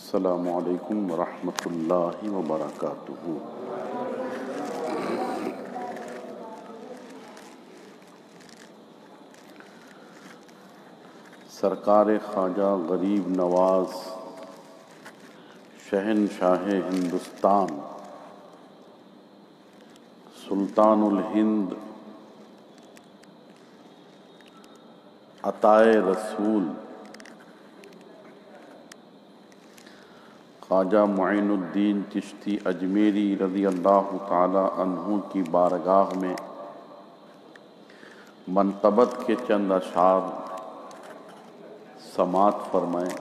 السلام علیکم ورحمۃ اللہ وبرکاتہ۔ سرکار خواجہ غریب نواز شہنشاہ ہندوستان سلطان الہند عطائے رسول خواجہ معین الدین چشتی اجمیری رضی اللہ تعالی عنہ کی بارگاہ میں منقبت کے چند اشعار سماعت فرمائیں۔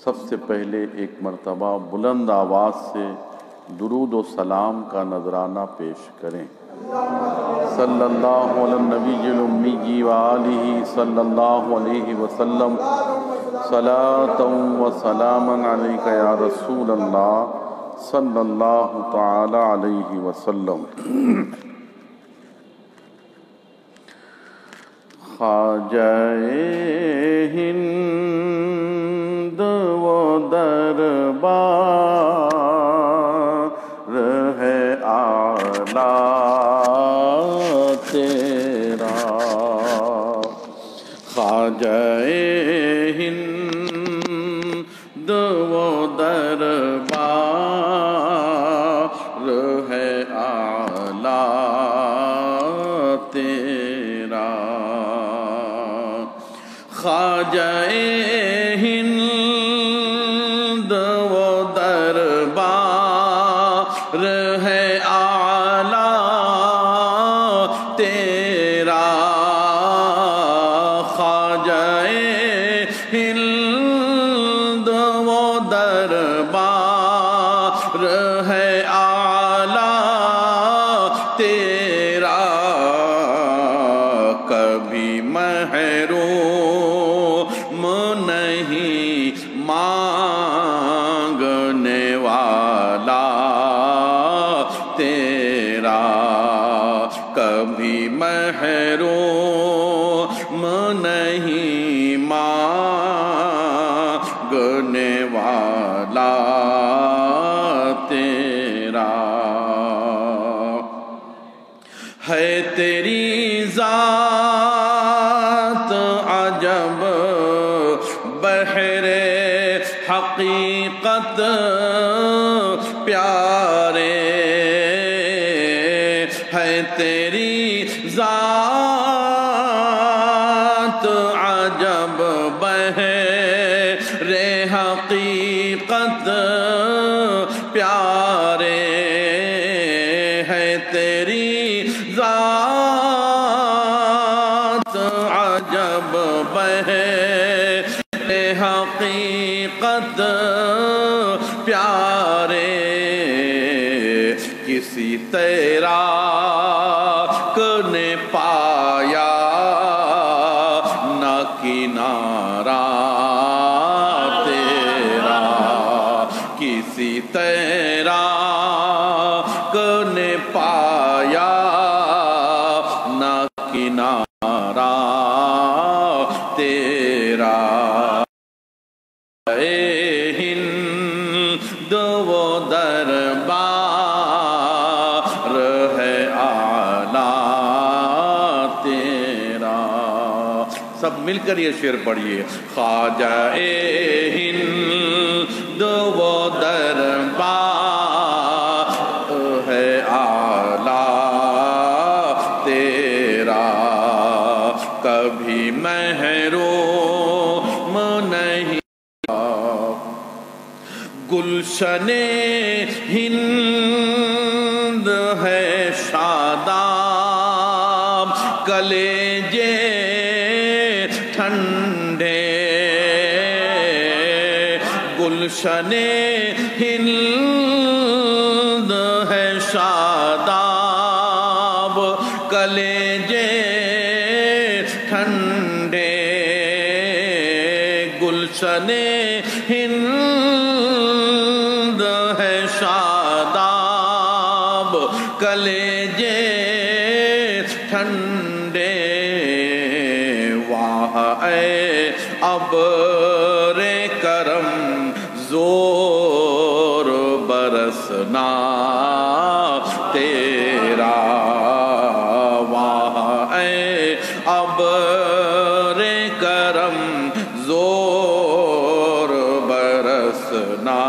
سب سے پہلے ایک مرتبہ بلند آواز سے درود و سلام کا نذرانہ پیش کریں۔ صلی اللہ علی النبی الامی وآلہ صلی اللہ علیہ وسلم صلاۃ و سلاما علیک یا رسول اللہ صلی اللہ تعالی علیہ وسلم۔ خواجہ ہند و دربار ہے اعلیٰ تیرا، خواجہ ہند و دربار ہے اعلیٰ تیرا، خواجہ ہند و دربار ہے اعلیٰ تیرا، خواجہ ہند و دربار ہے اعلیٰ تیرا، کبھی محروم نہیں مانگنے والا تیرا، کبھی محروم نہیں مانگنے والا تیرا، ہے تیری ذات عجب بحر حقیقت پیارے، ہے تیری ذات عجب بحر حقیقت پیارے، ہے تیری ذات عجب بحر حقیقت پیارے، کسی تیراک نے پایا نہ کنارہ تیرا، کسی تیراک نے پایا نہ کنارہ تیرا، ہند و دربار ہے اعلیٰ تیرا۔ سب مل کر یہ شعر پڑھیے۔ خواجہ ہند و دربار ہے اعلیٰ تیرا، کبھی محروم نہیں، گلشن ہند ہے شاداب کلیجے ٹھنڈے، گلشن ہند ہے شاداب کلیجے ٹھنڈے، گلشن ہند ہے شاداب کلیجے ٹھنڈے، وہاں اے ابر کرم زور برسنا تیرا، وہاں اے ابر کرم زور برسنا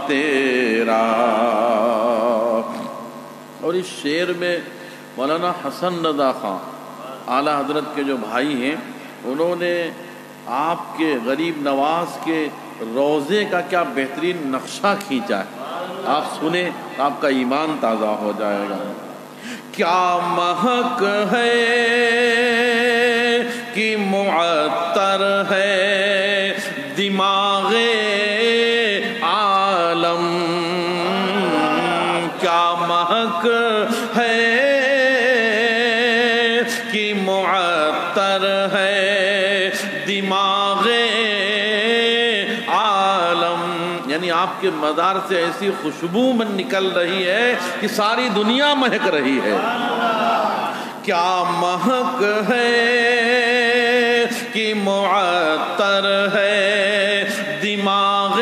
تیرا۔ اور اس شعر میں مولانا حسن رضا خان اعلیٰ حضرت کے جو بھائی ہیں، انہوں نے آپ کے غریب نواز کے روضے کا کیا بہترین نقشہ کھینچا ہے، آپ سنیں آپ کا ایمان تازہ ہو جائے گا۔ کیا مہک ہے کہ معطر ہے دماغ عالم، کیا مہک ہے کہ معطر ہے دماغ عالم، یعنی آپ کے مزار سے ایسی خوشبو من نکل رہی ہے کہ ساری دنیا مہک رہی ہے۔ کیا مہک ہے کہ معطر ہے دماغ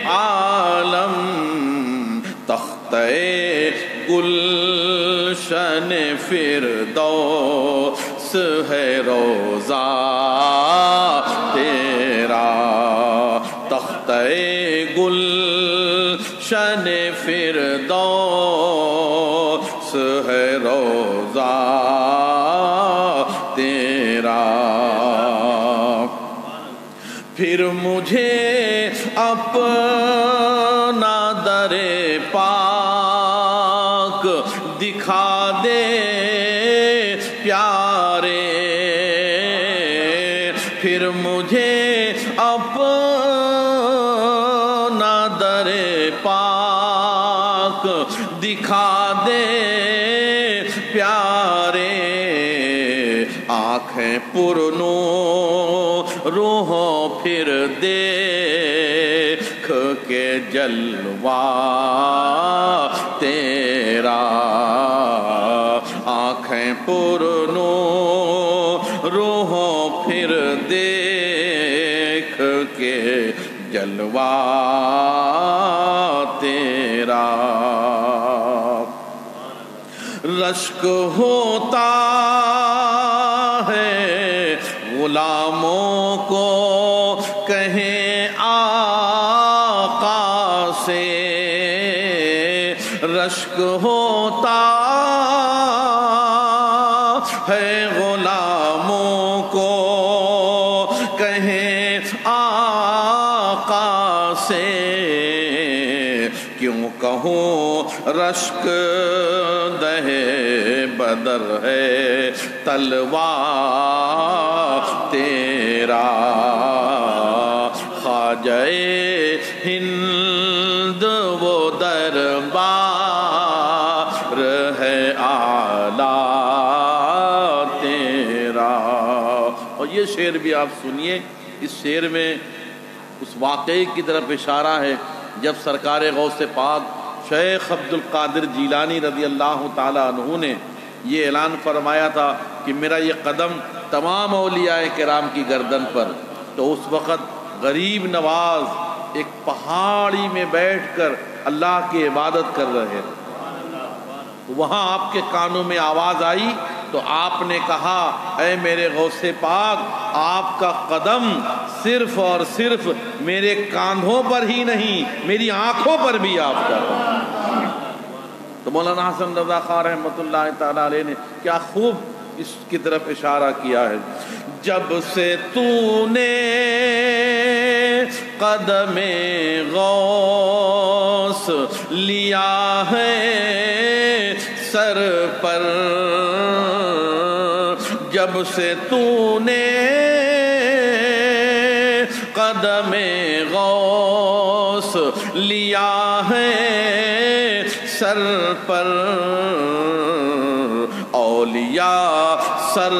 عالم، تختہ گلشن فردوس ہے روضہ تیرا، تختہ گلشن فردوس ہے روضہ تیرا۔ پھر مجھے اپنا در پاک دکھا دے پیارے، پھر مجھے اپنا در پاک دکھا دے پیارے، آنکھیں پرنور ہوں پھر دیکھ کے جلوہ تیرا، آنکھیں پرنور ہوں پھر دیکھ کے جلوہ تیرا۔ رشک ہوتا ہے غلاموں کو کہیں آقا سے، رشک ہوتا ہے غلاموں کو کہیں آقا سے، کیوں کہوں رشک دہ بدر ہے تلوار تیرا، خواجہ ہند وہ دربار ہے اعلیٰ تیرا۔ اور یہ شعر بھی آپ سنیے، اس شعر میں اس واقعے کی طرف اشارہ ہے جب سرکار غوث پاک شیخ عبد القادر جیلانی رضی اللہ تعالیٰ عنہ نے یہ اعلان فرمایا تھا کہ میرا یہ قدم تمام اولیاء کرام کی گردن پر، تو اس وقت غریب نواز ایک پہاڑی میں بیٹھ کر اللہ کی عبادت کر رہے تھے، وہاں آپ کے کانوں میں آواز آئی تو آپ نے کہا اے میرے غوث پاک، آپ کا قدم صرف اور صرف میرے کاندھوں پر ہی نہیں میری آنکھوں پر بھی آپ کا قدم۔ تو مولانا حسن رضا خان رحمۃ اللہ تعالیٰ علیہ نے کیا خوب اس کی طرف اشارہ کیا ہے۔ جب سے تو نے قدم غوث لیا ہے سر پر، جب سے تو نے قدم غوث لیا ہے سر پر، اولیاء سر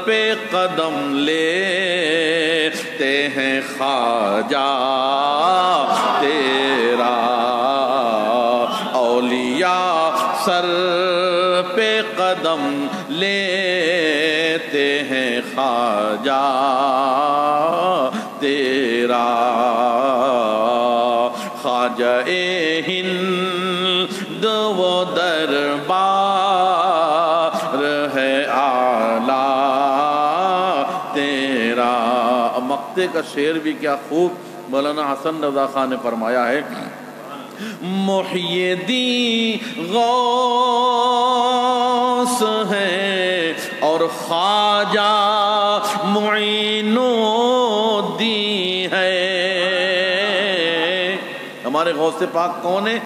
پہ قدم لیتے ہیں خواجہ تیرا، اولیاء سر پہ قدم لیتے ہیں خواجہ تیرا، خواجہ ہند وہ دربار ہے اعلیٰ تیرا۔ مقطع کا شعر بھی کیا خوب مولانا حسن رضا خان نے فرمایا ہے، محی الدین غوث ہے اور خواجہ معین الدین ہے۔ ہمارے غوث پاک کون ہے؟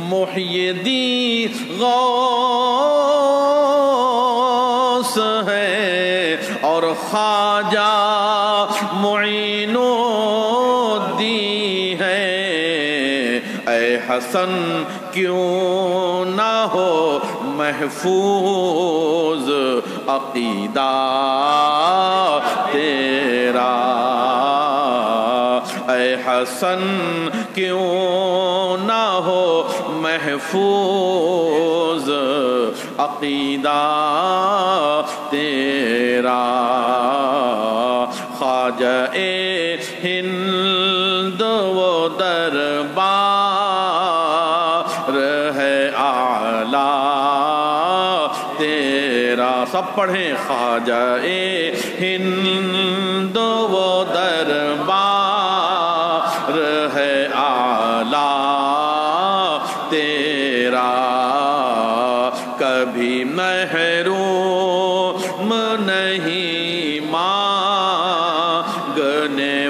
محی الدین غوث ہے اور خواجہ معین الدین ہے۔ اے حسن کیوں نہ ہو محفوظ عقیدہ تیرا، اے حسن کیوں نہ ہو محفوظ عقیدہ تیرا، خواجہ ہند وہ دربار ہے اعلیٰ تیرا۔ سب پڑھیں، خواجہ ہند وہ دربار ہے اعلیٰ تیرا، کبھی محروم نہیں مانگنے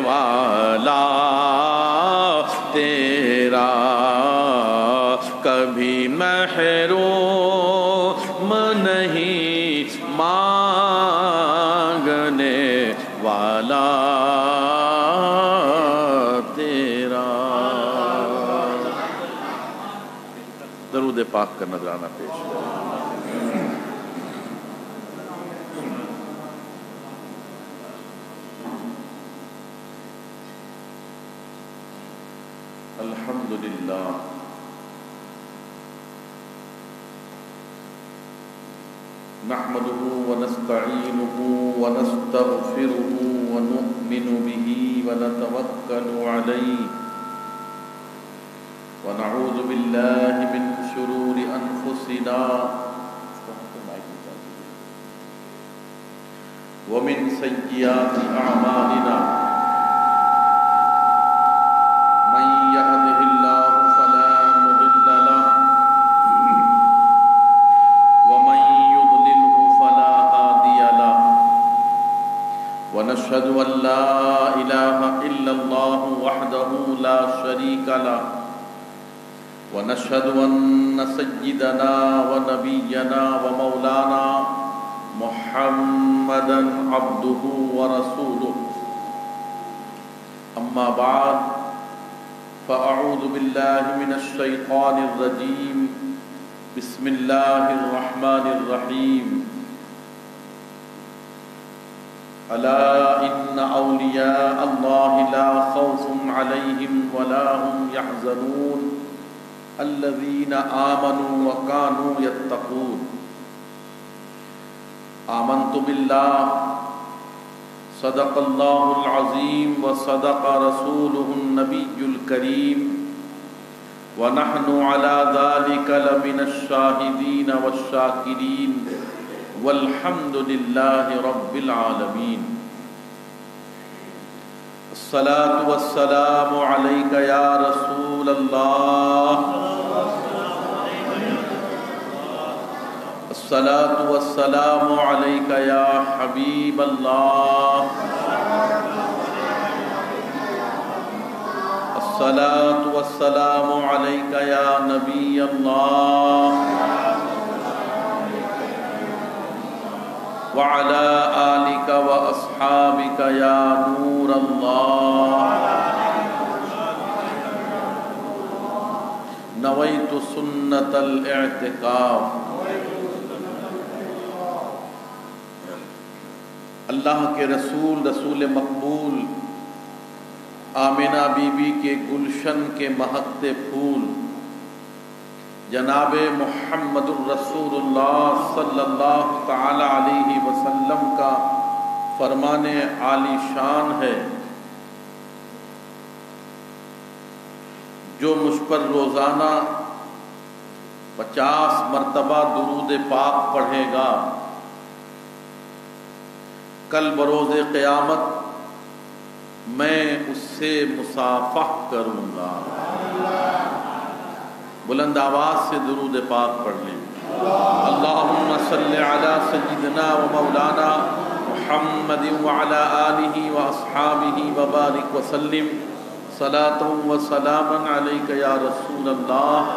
والا تیرا، کبھی محروم نہیں مانگنے والا تیرا۔ درود پاک کا نذرانہ پیش ہے۔ الحمدللہ نحمده ونستعینه ونستغفره ونؤمن به ونتوکل علیہ ونعوذ باللہ من شرور انفسنا ومن سیئات اعمالنا، من يهده الله فلا مضل له ومن يضلله فلا هادي له، ونشهد أن لا إله إلا الله وحده لا شريك له، ونشهد أن سيدنا ونبينا ومولانا محمدا عبده ورسوله، أما بعد فأعوذ بالله من الشيطان الرجيم، بسم الله الرحمن الرحيم، ألا إن أولياء الله لا خوف عليهم ولا هم يحزنون الذين آمنوا وكانوا يتقون۔ آمنت بالله صدق الله العظيم وصدق رسوله النبي الكريم، ونحن على ذلك لمن الشاهدين والشاكرين، والحمد لله رب العالمين۔ الصلاة والسلام عليك يا رسول الله، الصلاة والسلام عليك يا حبيب الله، الصلاة والسلام عليك يا نبي الله، وعلى آلك وأصحابك يا نور الله۔ نويت سنة الاعتكاف۔ اللہ کے رسول، رسول مقبول، آمنہ بی بی کے گلشن کے مہکتے پھول، جناب محمد الرسول اللہ صلی اللہ تعالی علیہ وسلم کا فرمان عالی شان ہے جو مجھ پر روزانہ 50 مرتبہ درود پاک پڑھے گا کل بروز قیامت میں اس سے مصافحہ کروں گا۔ بلند آواز سے درود پاک پڑھ لیں۔ اللہم صلی علی سیدنا و مولانا محمد وعلی آلہ و اصحابہ وبارک وسلم صلاۃ و سلاما علیک یا رسول اللہ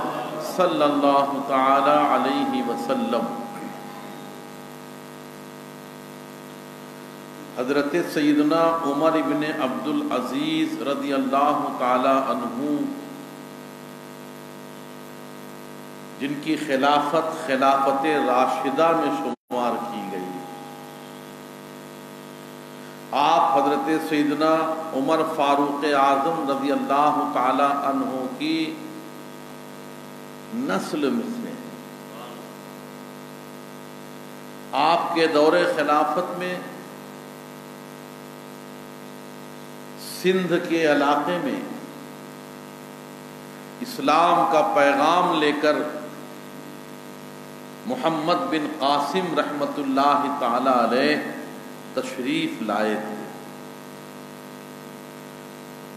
صلی اللہ تعالی علیہ وسلم۔ حضرت سیدنا عمر ابن عبدالعزیز رضی اللہ تعالی عنہ جن کی خلافت راشدہ میں شمار کی گئی، آپ حضرت سیدنا عمر فاروق اعظم رضی اللہ تعالی عنہ کی نسل میں سے۔ آپ کے دور خلافت میں سندھ کے علاقے میں اسلام کا پیغام لے کر محمد بن قاسم رحمت اللہ تعالی علیہ تشریف لائے تھے۔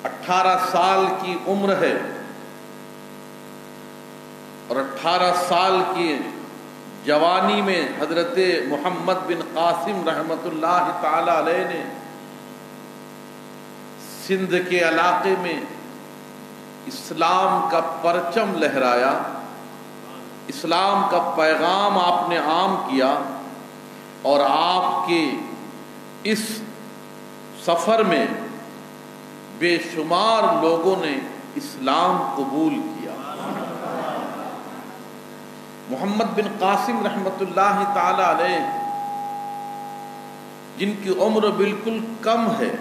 18 سال کی عمر ہے اور 18 سال کی جوانی میں حضرت محمد بن قاسم رحمت اللہ تعالی علیہ نے سندھ کے علاقے میں اسلام کا پرچم لہرایا، اسلام کا پیغام آپ نے عام کیا، اور آپ کے اس سفر میں بے شمار لوگوں نے اسلام قبول کیا۔ محمد بن قاسم رحمت اللہ تعالی علیہ جن کی عمر بالکل کم ہے،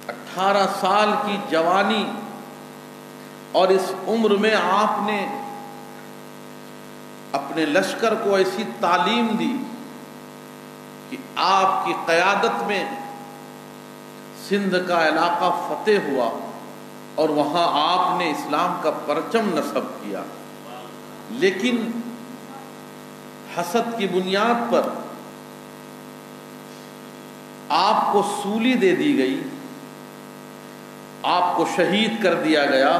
18 سال کی جوانی، اور اس عمر میں آپ نے اپنے لشکر کو ایسی تعلیم دی کہ آپ کی قیادت میں سندھ کا علاقہ فتح ہوا اور وہاں آپ نے اسلام کا پرچم نصب کیا۔ لیکن حسد کی بنیاد پر آپ کو سولی دے دی گئی، آپ کو شہید کر دیا گیا۔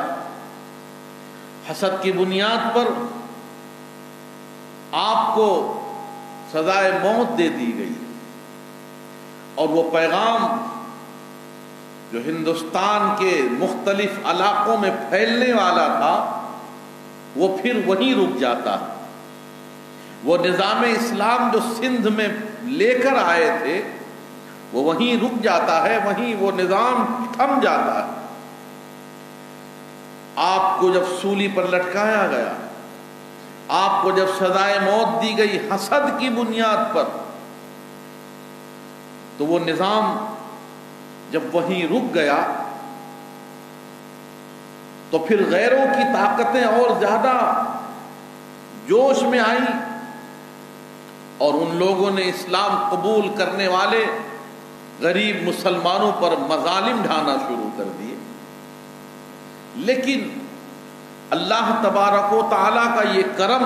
حسد کی بنیاد پر آپ کو سزائے موت دے دی گئی، اور وہ پیغام جو ہندوستان کے مختلف علاقوں میں پھیلنے والا تھا وہ پھر وہیں رک جاتا ہے۔ وہ نظام اسلام جو سندھ میں لے کر آئے تھے وہ وہیں رک جاتا ہے، وہیں وہ نظام تھم جاتا ہے۔ آپ کو جب سولی پر لٹکایا گیا، آپ کو جب سزائے موت دی گئی حسد کی بنیاد پر، تو وہ نظام جب وہیں رک گیا تو پھر غیروں کی طاقتیں اور زیادہ جوش میں آئیں، اور ان لوگوں نے اسلام قبول کرنے والے غریب مسلمانوں پر مظالم ڈھانا شروع کر دیے۔ لیکن اللہ تبارک و تعالیٰ کا یہ کرم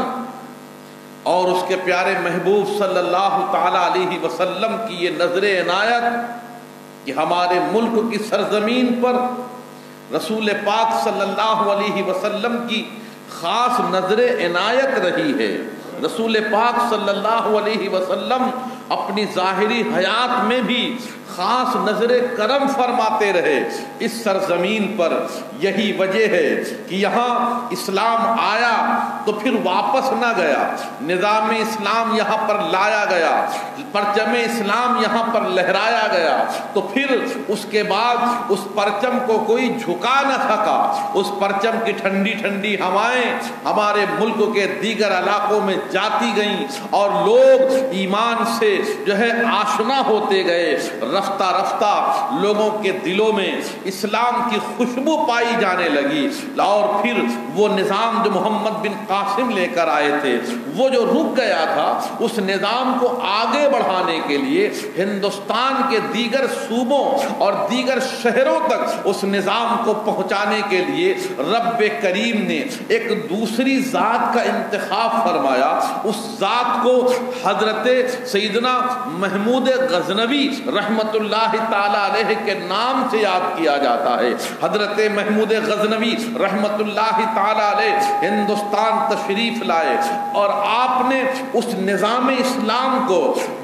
اور اس کے پیارے محبوب صلی اللہ تعالی علیہ وسلم کی یہ نظر عنایت کہ ہمارے ملک کی سرزمین پر رسول پاک صلی اللہ علیہ وسلم کی خاص نظر عنایت رہی ہے۔ رسول پاک صلی اللہ علیہ وسلم اپنی ظاہری حیات میں بھی خاص نظر کرم فرماتے رہے اس سرزمین پر۔ یہی وجہ ہے کہ یہاں اسلام آیا تو پھر واپس نہ گیا، نظام اسلام یہاں پر لایا گیا، پرچم اسلام یہاں پر لہرایا گیا، تو پھر اس کے بعد اس پرچم کو کوئی جھکا نہ سکا۔ اس پرچم کی ٹھنڈی ٹھنڈی ہوائیں ہمارے ملک کے دیگر علاقوں میں جاتی گئیں، اور لوگ ایمان سے جو ہے آشنا ہوتے گئے، رفتہ رفتہ لوگوں کے دلوں میں اسلام کی خوشبو پائی جانے لگی، اور پھر وہ نظام جو محمد بن قاسم لے کر آئے تھے وہ جو رک گیا تھا، اس نظام کو آگے بڑھانے کے لیے ہندوستان کے دیگر صوبوں اور دیگر شہروں تک اس نظام کو پہنچانے کے لیے رب کریم نے ایک دوسری ذات کا انتخاب فرمایا۔ اس ذات کو حضرت سیدنا محمود غزنوی رحمت اللہ تعالی علیہ کے نام سے یاد کیا جاتا ہے۔ حضرت محمود غزنوی رحمت اللہ تعالی علیہ ہندوستان تشریف لائے، اور آپ نے اس نظام اسلام کو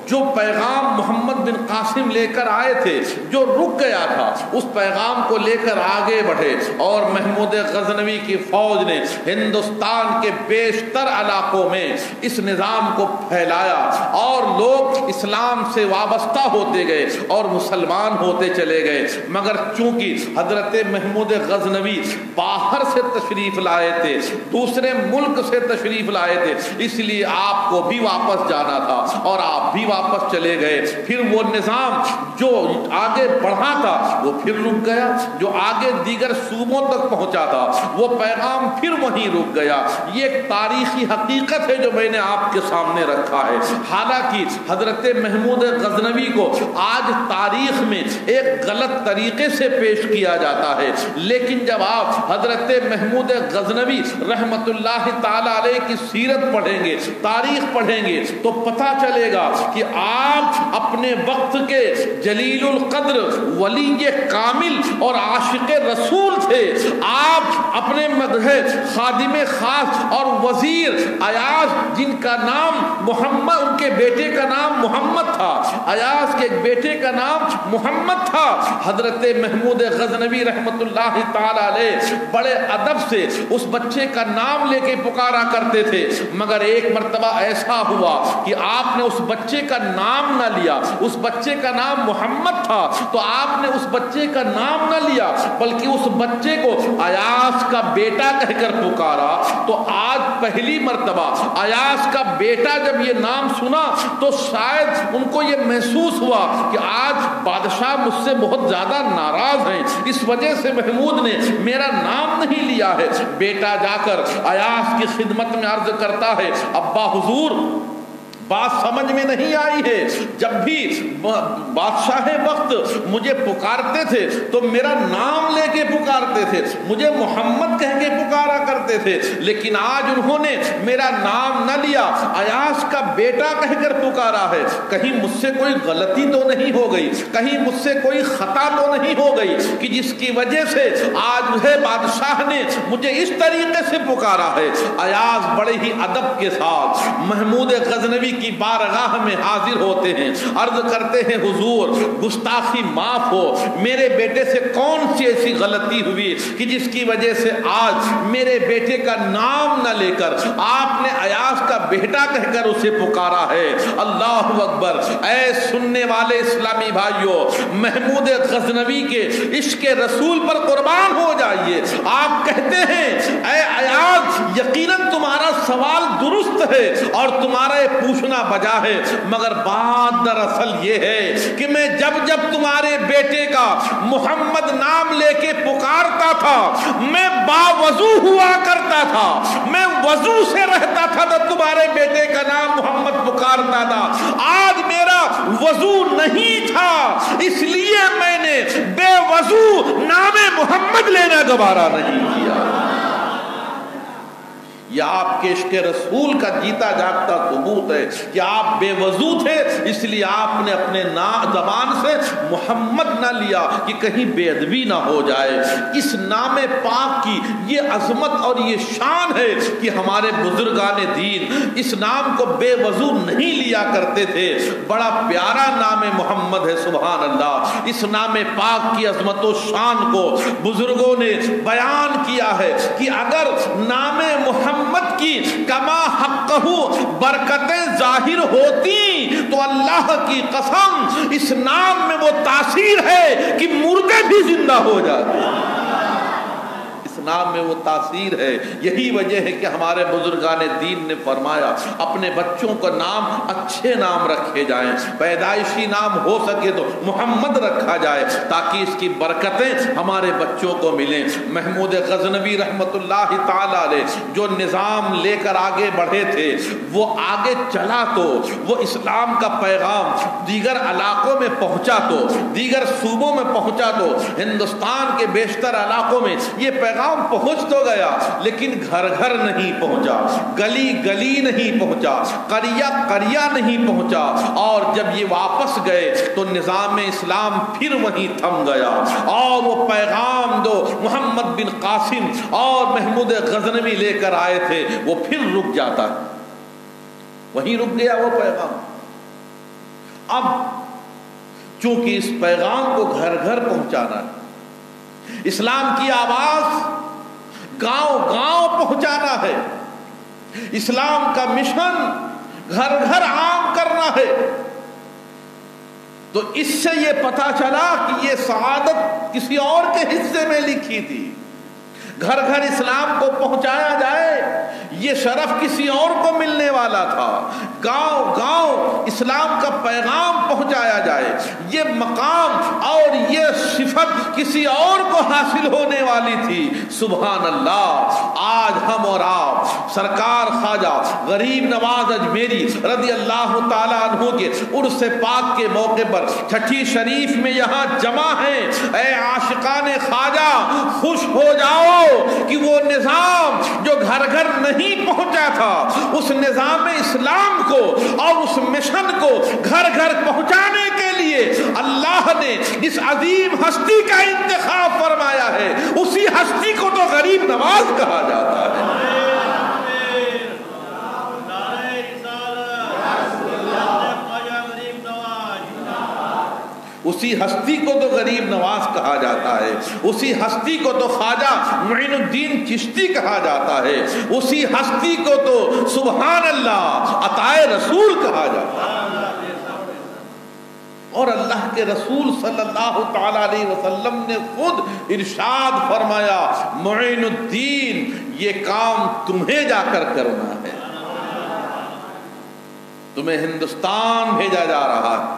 جو پیغام محمد بن قاسم لے کر آئے تھے، جو رک گیا تھا، اس پیغام کو لے کر آگے بڑھے، اور محمود غزنوی کی فوج نے ہندوستان کے بیشتر علاقوں میں اس نظام کو پھیلایا، اور لوگ اسلام سے وابستہ ہوتے گئے اور مسلمان ہوتے چلے گئے۔ مگر چونکہ حضرت محمود غزنوی باہر سے تشریف لائے تھے، دوسرے ملک سے تشریف لائے تھے، اس لیے آپ کو بھی واپس جانا تھا اور آپ بھی واپس چلے گئے۔ پھر وہ نظام جو آگے بڑھا تھا وہ پھر رک گیا، جو آگے دیگر صوبوں تک پہنچا تھا وہ پیغام پھر وہیں رک گیا۔ یہ ایک تاریخی حقیقت ہے جو میں نے آپ کے سامنے رکھا ہے۔ حالانکہ حضرت محمود غزنوی کو آج تاریخ میں ایک غلط طریقے سے پیش کیا جاتا ہے، لیکن جب آپ حضرت محمود غزنوی رحمت اللہ تعالی علیہ کی سیرت پڑھیں گے، تاریخ پڑھیں گے، تو پتہ چلے گا کہ آپ اپنے وقت کے جلیل القدر ولی کامل اور عاشق رسول تھے۔ آپ اپنے مدح خادم خاص اور وزیر ایاز، جن کا نام محمد، ان کے بیٹے کا نام محمد تھا، ایاز کے بیٹے کا نام محمد تھا، حضرت محمود غزنوی رحمت اللہ تعالی علیہ بڑے ادب سے اس بچے کا نام لے کے پکارا کرتے تھے۔ مگر ایک مرتبہ ایسا ہوا کہ آپ نے اس بچے کا نام نہ لیا، اس بچے کا نام محمد تھا تو آپ نے اس بچے کا نام نہ لیا بلکہ اس بچے کو ایاز کا بیٹا کہہ کر پکارا۔ تو آج پہلی مرتبہ ایاز کا بیٹا جب یہ نام سنا تو شاید ان کو یہ محسوس ہوا کہ آج بادشاہ مجھ سے بہت زیادہ ناراض ہیں، اس وجہ سے محمود نے میرا نام نہیں لیا ہے۔ بیٹا جا کر ایاز کی خدمت میں عرض کرتا ہے، ابا حضور بات سمجھ میں نہیں آئی ہے، جب بھی بادشاہ وقت مجھے پکارتے تھے تو میرا نام لے کے پکارتے تھے، مجھے محمد کہہ کے پکارا کرتے تھے، لیکن آج انہوں نے میرا نام نہ لیا، ایاز کا بیٹا کہہ کر پکارا ہے۔ کہیں مجھ سے کوئی غلطی تو نہیں ہو گئی، کہیں مجھ سے کوئی خطا تو نہیں ہو گئی کہ جس کی وجہ سے آج ہے بادشاہ نے مجھے اس طریقے سے پکارا ہے۔ ایاز بڑے ہی ادب کے ساتھ محمود غزنوی کی بارگاہ میں حاضر ہوتے ہیں، عرض کرتے ہیں حضور گستاخی معاف ہو، میرے بیٹے سے کون سی ایسی غلطی ہوئی کہ جس کی وجہ سے آج میرے بیٹے کا نام نہ لے کر آپ نے ایاز کا بیٹا کہہ کر اسے پکارا ہے۔ اللہ اکبر۔ اے سننے والے اسلامی بھائیوں، محمود غزنوی کے عشق رسول پر قربان ہو جائیے۔ آپ کہتے ہیں اے ایاز یقیناً تمہارا سوال درست ہے اور تمہارا یہ پوچھنا بجا ہے، مگر بات دراصل یہ ہے کہ میں جب جب تمہارے بیٹے کا محمد نام لے کے پکارتا تھا میں باوضو ہوا کرتا تھا، میں وضو سے رہتا تھا تو تمہارے بیٹے کا نام محمد پکارتا تھا۔ آج میرا وضو نہیں تھا اس لیے میں نے بے وضو نام محمد لینا گوارا نہیں کیا۔ یہ آپ کے عشق رسول کا جیتا جاگتا ثبوت ہے کہ آپ بے وضو تھے، اس لیے آپ نے اپنے زبان سے محمد نہ لیا کہ کہیں بے ادبی نہ ہو جائے۔ اس نام پاک کی یہ عظمت اور یہ شان ہے کہ ہمارے بزرگان دین اس نام کو بے وضو نہیں لیا کرتے تھے۔ بڑا پیارا نام محمد ہے، سبحان اللہ۔ اس نام پاک کی عظمت و شان کو بزرگوں نے بیان کیا ہے کہ اگر نام محمد کی کما حقہ برکتیں ظاہر ہوتی تو اللہ کی قسم اس نام میں وہ تاثیر ہے کہ مردے بھی زندہ ہو جاتے۔ اس نام میں وہ تاثیر ہے. یہی وجہ ہے کہ ہمارے بزرگان دین نے فرمایا اپنے بچوں کا نام اچھے نام رکھے جائیں. پیدائشی نام ہو سکے تو محمد رکھا جائے تاکہ اس کی برکتیں ہمارے بچوں کو ملیں. محمود غزنوی رحمت اللہ تعالی علیہ جو نظام لے کر آگے بڑھے تھے وہ آگے چلا تو وہ اسلام کا پیغام دیگر علاقوں میں پہنچا تو دیگر صوبوں میں پہنچا تو ہندوستان کے بیشتر علاقوں میں یہ پیغام پہنچ تو گیا لیکن گھر گھر نہیں پہنچا, گلی گلی نہیں پہنچا, قریہ قریہ نہیں پہنچا. اور جب یہ واپس گئے تو نظام اسلام پھر وہیں تھم گیا اور وہ پیغام جو محمد بن قاسم اور محمود غزنوی لے کر آئے تھے وہ پھر رک جاتا, وہیں رک گیا وہ پیغام. اب چونکہ اس پیغام کو گھر گھر پہنچانا ہے, اسلام کی آواز گاؤں گاؤں پہنچانا ہے, اسلام کا مشن گھر گھر عام کرنا ہے, تو اس سے یہ پتہ چلا کہ یہ سعادت کسی اور کے حصے میں لکھی تھی. گھر گھر اسلام کو پہنچایا جائے یہ شرف کسی اور کو ملنے والا تھا. گاؤں گاؤں اسلام کا پیغام پہنچایا جائے یہ مقام اور یہ صفت کسی اور کو حاصل ہونے والی تھی. سبحان اللہ. آج ہم اور آپ سرکار خواجہ غریب نواز اجمیری رضی اللہ تعالیٰ عنہ کے عرس پاک کے موقع پر چھٹی شریف میں یہاں جمع ہیں. اے عاشقان خواجہ خوش ہو جاؤ کہ وہ نظام جو گھر گھر نہیں پہنچا تھا اس نظام اسلام کو اور اس مشن کو گھر گھر پہنچانے کے لیے اللہ نے اس عظیم ہستی کا انتخاب فرمایا ہے. اسی ہستی کو تو غریب نواز کہا جاتا ہے. اسی ہستی کو تو غریب نواز کہا جاتا ہے, اسی ہستی کو تو خواجہ معین الدین چشتی کہا جاتا ہے, اسی ہستی کو تو سبحان اللہ عطائے رسول کہا جاتا ہے. اور اللہ کے رسول صلی اللہ تعالی علیہ وسلم نے خود ارشاد فرمایا معین الدین یہ کام تمہیں جا کر کرنا ہے, تمہیں ہندوستان بھیجا جا رہا ہے.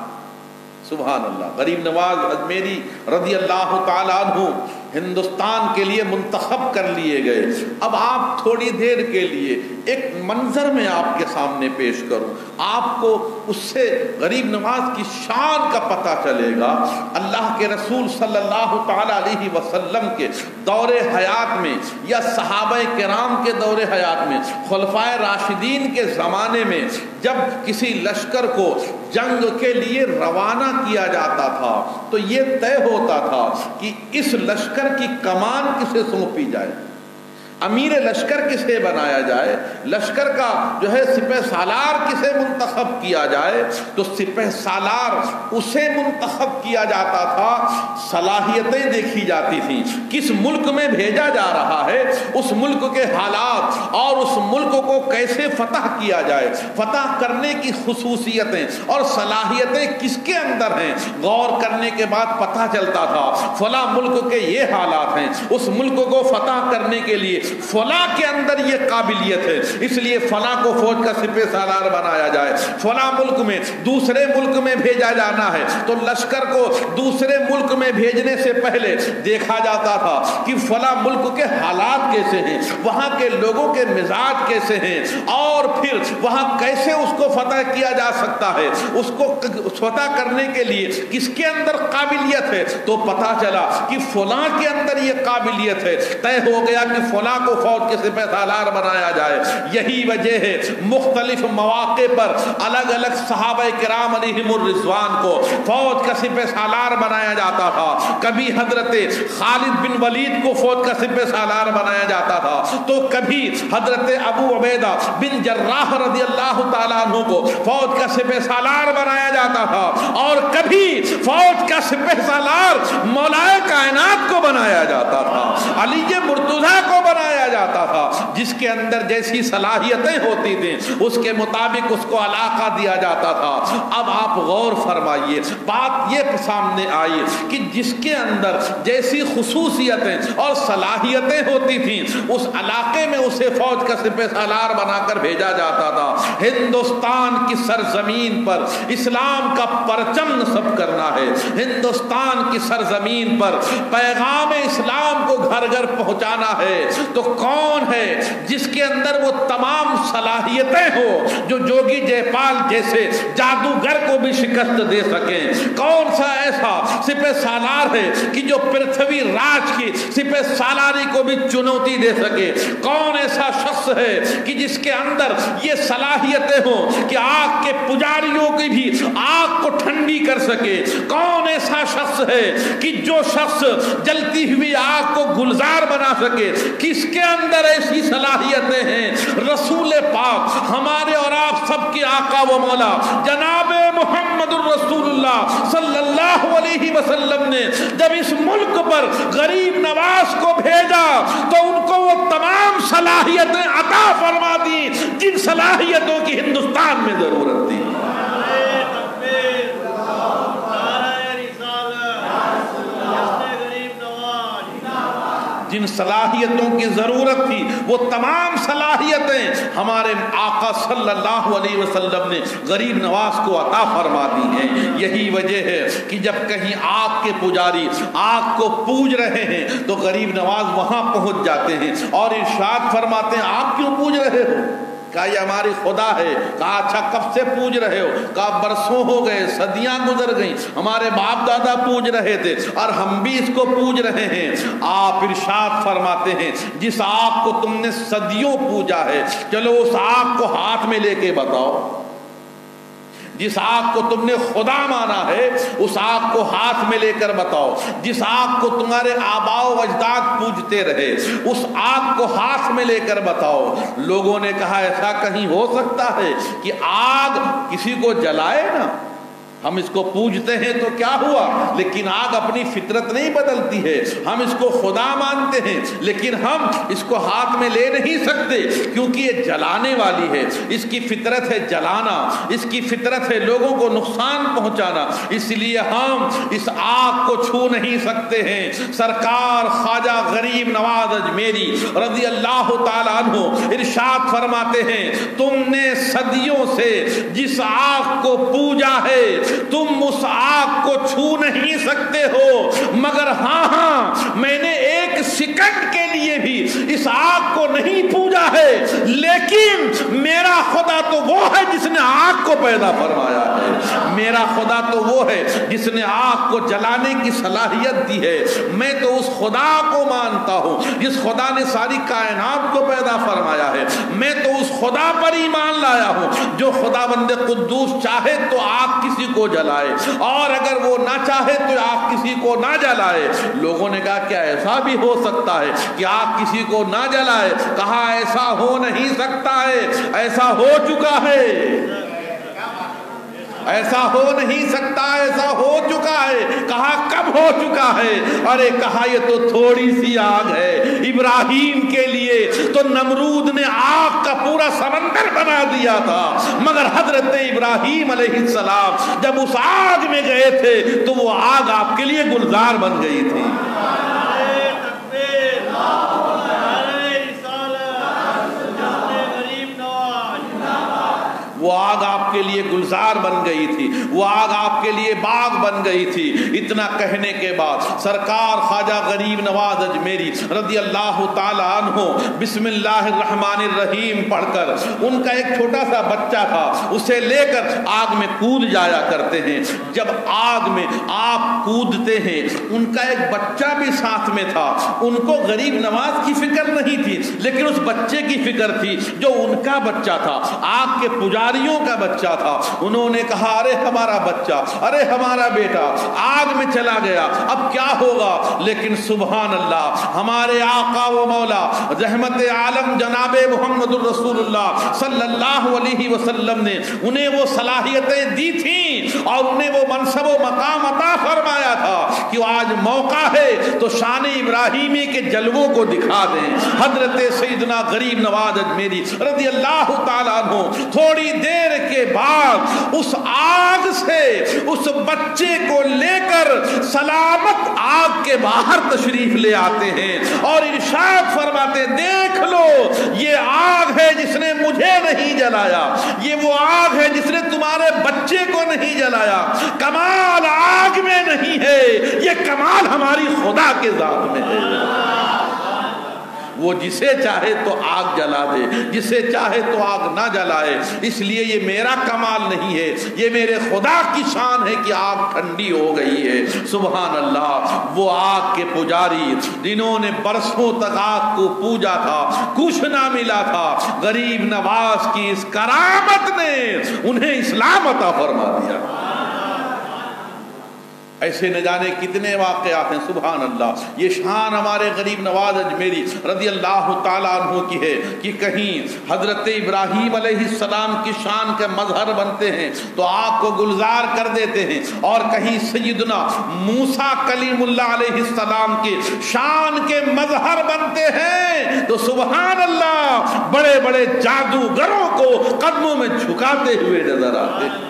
سبحان اللہ. غریب نواز اجمیری رضی اللہ تعالیٰ عنہ ہندوستان کے لیے منتخب کر لیے گئے. اب آپ تھوڑی دیر کے لیے ایک منظر میں آپ کے سامنے پیش کروں, آپ کو اس سے غریب نواز کی شان کا پتہ چلے گا. اللہ کے رسول صلی اللہ تعالی علیہ وسلم کے دور حیات میں یا صحابہ کرام کے دور حیات میں خلفائے راشدین کے زمانے میں جب کسی لشکر کو جنگ کے لیے روانہ کیا جاتا تھا تو یہ طے ہوتا تھا کہ اس لشکر کی کمان کسے سونپی جائے, امیر لشکر کسے بنایا جائے, لشکر کا جو ہے سپہ سالار کسے منتخب کیا جائے. تو سپہ سالار اسے منتخب کیا جاتا تھا, صلاحیتیں دیکھی جاتی تھیں, کس ملک میں بھیجا جا رہا ہے, اس ملک کے حالات اور اس ملک کو کیسے فتح کیا جائے, فتح کرنے کی خصوصیتیں اور صلاحیتیں کس کے اندر ہیں. غور کرنے کے بعد پتہ چلتا تھا فلاں ملک کے یہ حالات ہیں, اس ملک کو فتح کرنے کے لیے فلاں کے اندر یہ قابلیت ہے, اس لیے فلاں کو فوج کا سپہ سالار بنایا جائے. فلاں ملک میں دوسرے ملک میں بھیجا جانا ہے تو لشکر کو دوسرے ملک میں بھیجنے سے پہلے دیکھا جاتا تھا کہ فلاں ملک کے حالات کیسے ہیں, وہاں کے لوگوں کے مزاج کیسے ہیں, اور پھر وہاں کیسے اس کو فتح کیا جا سکتا ہے, اس کو فتح کرنے کے لیے کس کے اندر قابلیت ہے. تو پتہ چلا کہ فلاں کے اندر یہ قابلیت ہے, طے ہو گیا کہ فلاں کو فوج کے سپہ سالار بنایا جائے. یہی وجہ ہے مختلف مواقع پر الگ الگ صحابہ کرام علیہم الرضوان کو فوج کا سپہ سالار بنایا جاتا تھا. کبھی حضرت خالد بن ولید کو فوج کا سپہ سالار بنایا جاتا تھا, تو کبھی حضرت ابو عبیدہ بن جراح رضی اللہ تعالیٰ عنہ کو فوج کا سپہ سالار بنایا جاتا تھا, اور کبھی فوج کا سپہ سالار مولا کائنات کو بنایا جاتا تھا, علی مرتضیٰ کو بنایا جاتا تھا، جس کے اندر جیسی صلاحیتیں ہوتی تھیں اس کے مطابق اس کو علاقہ دیا جاتا تھا۔ اب آپ غور فرمائیے، بات یہ سامنے آئی کہ جس کے اندر جیسی خصوصیتیں اور صلاحیتیں ہوتی تھیں اس علاقے میں اسے فوج کا سپہ سالار بنا کر بھیجا جاتا تھا۔ ہندوستان کی سرزمین پر اسلام کا پرچم نصب کرنا ہے، ہندوستان کی سرزمین پر پیغام اسلام کو گھر گھر پہنچانا ہے، تو کون ہے جس کے اندر وہ تمام صلاحیتیں ہو جو جوگی جے پال جیسے جادوگر کو بھی شکست دے سکیں؟ کون سا ایسا سپہ سالار ہے کہ جو پرتھوی راج کی سپہ سالاری کو بھی چنوتی دے سکے؟ کون ایسا شخص ہے کہ جس کے اندر یہ صلاحیتیں ہوں کہ آگ کے پجاریوں کی بھی آگ کو ٹھنڈی کر سکے؟ کون ایسا شخص ہے کہ جو شخص جلتی ہوئی آگ کو گلزار بنا سکے؟ کس کے اندر ایسی صلاحیتیں ہیں؟ رسول پاک ہمارے اور آپ سب کے آقا و مولا جناب محمد الرسول اللہ صلی اللہ علیہ وسلم نے جب اس ملک پر غریب نواز کو بھیجا تو ان کو وہ تمام صلاحیتیں عطا فرما دی جن صلاحیتوں کی ہندوستان میں ضرورت تھی۔ جن صلاحیتوں کی ضرورت تھی وہ تمام صلاحیتیں ہمارے آقا صلی اللہ علیہ وسلم نے غریب نواز کو عطا فرما دی ہیں۔ یہی وجہ ہے کہ جب کہیں آگ کے پجاری آگ کو پوج رہے ہیں تو غریب نواز وہاں پہنچ جاتے ہیں اور ارشاد فرماتے ہیں آپ کیوں پوج رہے ہو؟ کہا یہ ہماری خدا ہے۔ کہا اچھا کب سے پوج رہے ہو؟ کہا برسوں ہو گئے، صدیاں گزر گئیں، ہمارے باپ دادا پوج رہے تھے اور ہم بھی اس کو پوج رہے ہیں۔ آپ ارشاد فرماتے ہیں جس آگ کو تم نے صدیوں پوجا ہے چلو اس آگ کو ہاتھ میں لے کے بتاؤ۔ جس آگ کو تم نے خدا مانا ہے اس آگ کو ہاتھ میں لے کر بتاؤ۔ جس آگ کو تمہارے آباء و اجداد پوجتے رہے اس آگ کو ہاتھ میں لے کر بتاؤ۔ لوگوں نے کہا ایسا کہیں ہو سکتا ہے کہ آگ کسی کو جلائے نا؟ ہم اس کو پوجتے ہیں تو کیا ہوا، لیکن آگ اپنی فطرت نہیں بدلتی ہے۔ ہم اس کو خدا مانتے ہیں لیکن ہم اس کو ہاتھ میں لے نہیں سکتے کیونکہ یہ جلانے والی ہے، اس کی فطرت ہے جلانا، اس کی فطرت ہے لوگوں کو نقصان پہنچانا، اس لیے ہم اس آگ کو چھو نہیں سکتے ہیں۔ سرکار خواجہ غریب نواز اجمیری رضی اللہ تعالیٰ عنہ ارشاد فرماتے ہیں تم نے صدیوں سے جس آگ کو پوجا ہے تم اس آگ کو چھو نہیں سکتے ہو، مگر ہاں میں نے ایک سیکنڈ کے لیے بھی اس آگ کو نہیں پوجا ہے، لیکن میرا خدا تو وہ ہے جس نے آگ کو پیدا فرمایا ہے، میرا خدا تو وہ ہے جس نے آگ کو جلانے کی صلاحیت دی ہے۔ میں تو اس خدا کو مانتا ہوں جس خدا نے ساری کائنات کو پیدا فرمایا ہے، میں تو اس خدا پر ایمان لایا ہوں جو خدا بند قدوس چاہے تو آگ کسی کو جلائے اور اگر وہ نہ چاہے تو آگ کسی کو نہ جلائے۔ لوگوں نے کہا کیا ایسا بھی ہو سکتا ہے کہ آگ کسی کو نہ جلائے؟ کہا ایسا ہو نہیں سکتا ہے، ایسا ہو چکا ہے، ایسا ہو نہیں سکتا، ایسا ہو چکا ہے۔ کہا کب ہو چکا ہے؟ ارے کہا یہ تو تھوڑی سی آگ ہے، ابراہیم کے لیے تو نمرود نے آگ کا پورا سمندر بنا دیا تھا، مگر حضرت ابراہیم علیہ السلام جب اس آگ میں گئے تھے تو وہ آگ آپ کے لیے گلزار بن گئی تھی۔ وہ آگ آپ کے لیے گلزار بن گئی تھی، وہ آگ آپ کے لیے باغ بن گئی تھی۔ اتنا کہنے کے بعد سرکار خواجہ غریب نواز اجمیری رضی اللہ تعالی عنہ بسم اللہ الرحمن الرحیم پڑھ کر ان کا ایک چھوٹا سا بچہ تھا اسے لے کر آگ میں کود جایا کرتے ہیں۔ جب آگ میں آپ کودتے ہیں ان کا ایک بچہ بھی ساتھ میں تھا، ان کو غریب نواز کی فکر نہیں تھی لیکن اس بچے کی فکر تھی جو ان کا بچہ تھا۔ آگ کے پجاریوں کا بچہ تھا. انہوں نے کہا ارے ہمارا بچہ, ارے ہمارا بیٹا آگ میں چلا گیا, اب کیا ہوگا؟ لیکن سبحان اللہ, ہمارے آقا و مولا رحمت عالم جناب محمد الرسول اللہ صلی اللہ علیہ وسلم نے انہیں وہ صلاحیتیں دی تھیں اور انہیں وہ منصب و مقام عطا فرمایا تھا کہ آج موقع ہے تو شان ابراہیمی کے جلووں کو دکھا دیں. حضرت سیدنا غریب نواز اجمیری رضی اللہ تعالیٰ عنہ تھوڑی دیر کے بعد اس آگ سے اس بچے کو لے کر سلامت آگ کے باہر تشریف لے آتے ہیں اور ارشاد فرماتے دیکھ لو یہ آگ ہے جس نے مجھے نہیں جلایا, یہ وہ آگ ہے جس نے تمہارے بچے کو نہیں جلایا. کمال آگ میں نہیں ہے, یہ کمال ہماری خدا کے ذات میں ہے. وہ جسے چاہے تو آگ جلا دے, جسے چاہے تو آگ نہ جلائے. اس لیے یہ میرا کمال نہیں ہے, یہ میرے خدا کی شان ہے کہ آگ ٹھنڈی ہو گئی ہے. سبحان اللہ. وہ آگ کے پجاری جنہوں نے برسوں تک آگ کو پوجا تھا, کچھ نہ ملا تھا, غریب نواز کی اس کرامت نے انہیں اسلام عطا فرما دیا. ایسے نہ جانے کتنے واقعات ہیں. سبحان اللہ. یہ شان ہمارے غریب نواز اجمیری رضی اللہ تعالیٰ عنہ کی ہے کہ کہیں حضرت ابراہیم علیہ السلام کی شان کے مظہر بنتے ہیں تو آگ کو گلزار کر دیتے ہیں, اور کہیں سیدنا موسیٰ کلیم اللہ علیہ السلام کے شان کے مظہر بنتے ہیں تو سبحان اللہ بڑے بڑے جادوگروں کو قدموں میں جھکاتے ہوئے نظر آتے ہیں.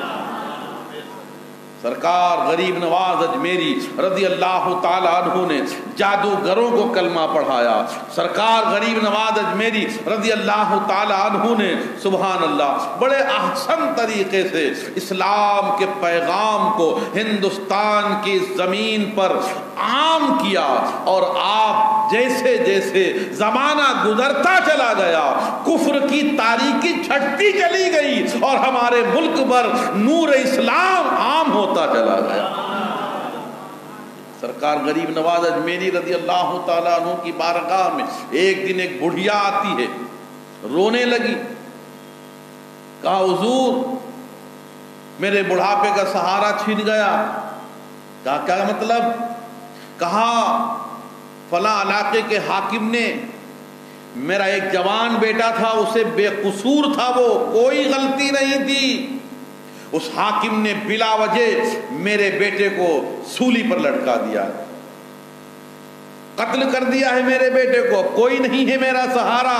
سرکار غریب نواز اجمیری رضی اللہ تعالیٰ عنہ نے جادوگروں کو کلمہ پڑھایا. سرکار غریب نواز اجمیری رضی اللہ تعالیٰ عنہ نے سبحان اللہ بڑے احسن طریقے سے اسلام کے پیغام کو ہندوستان کی زمین پر عام کیا, اور آپ جیسے جیسے زمانہ گزرتا چلا گیا کفر کی تاریکی چھٹتی چلی گئی اور ہمارے ملک پر نور اسلام عام ہوتا چلا گیا. سرکار غریب نواز اجمیری رضی اللہ تعالیٰ عنہ کی بارگاہ میں ایک دن ایک بڑھیا آتی ہے, رونے لگی. کہا حضور میرے بڑھاپے کا سہارا چھن گیا. کہا کیا مطلب؟ کہا فلاں علاقے کے حاکم نے, میرا ایک جوان بیٹا تھا, اسے بے قصور تھا, وہ کوئی غلطی نہیں تھی, اس حاکم نے بلا وجہ میرے بیٹے کو سولی پر لٹکا دیا, قتل کر دیا ہے میرے بیٹے کو, کوئی نہیں ہے میرا سہارا,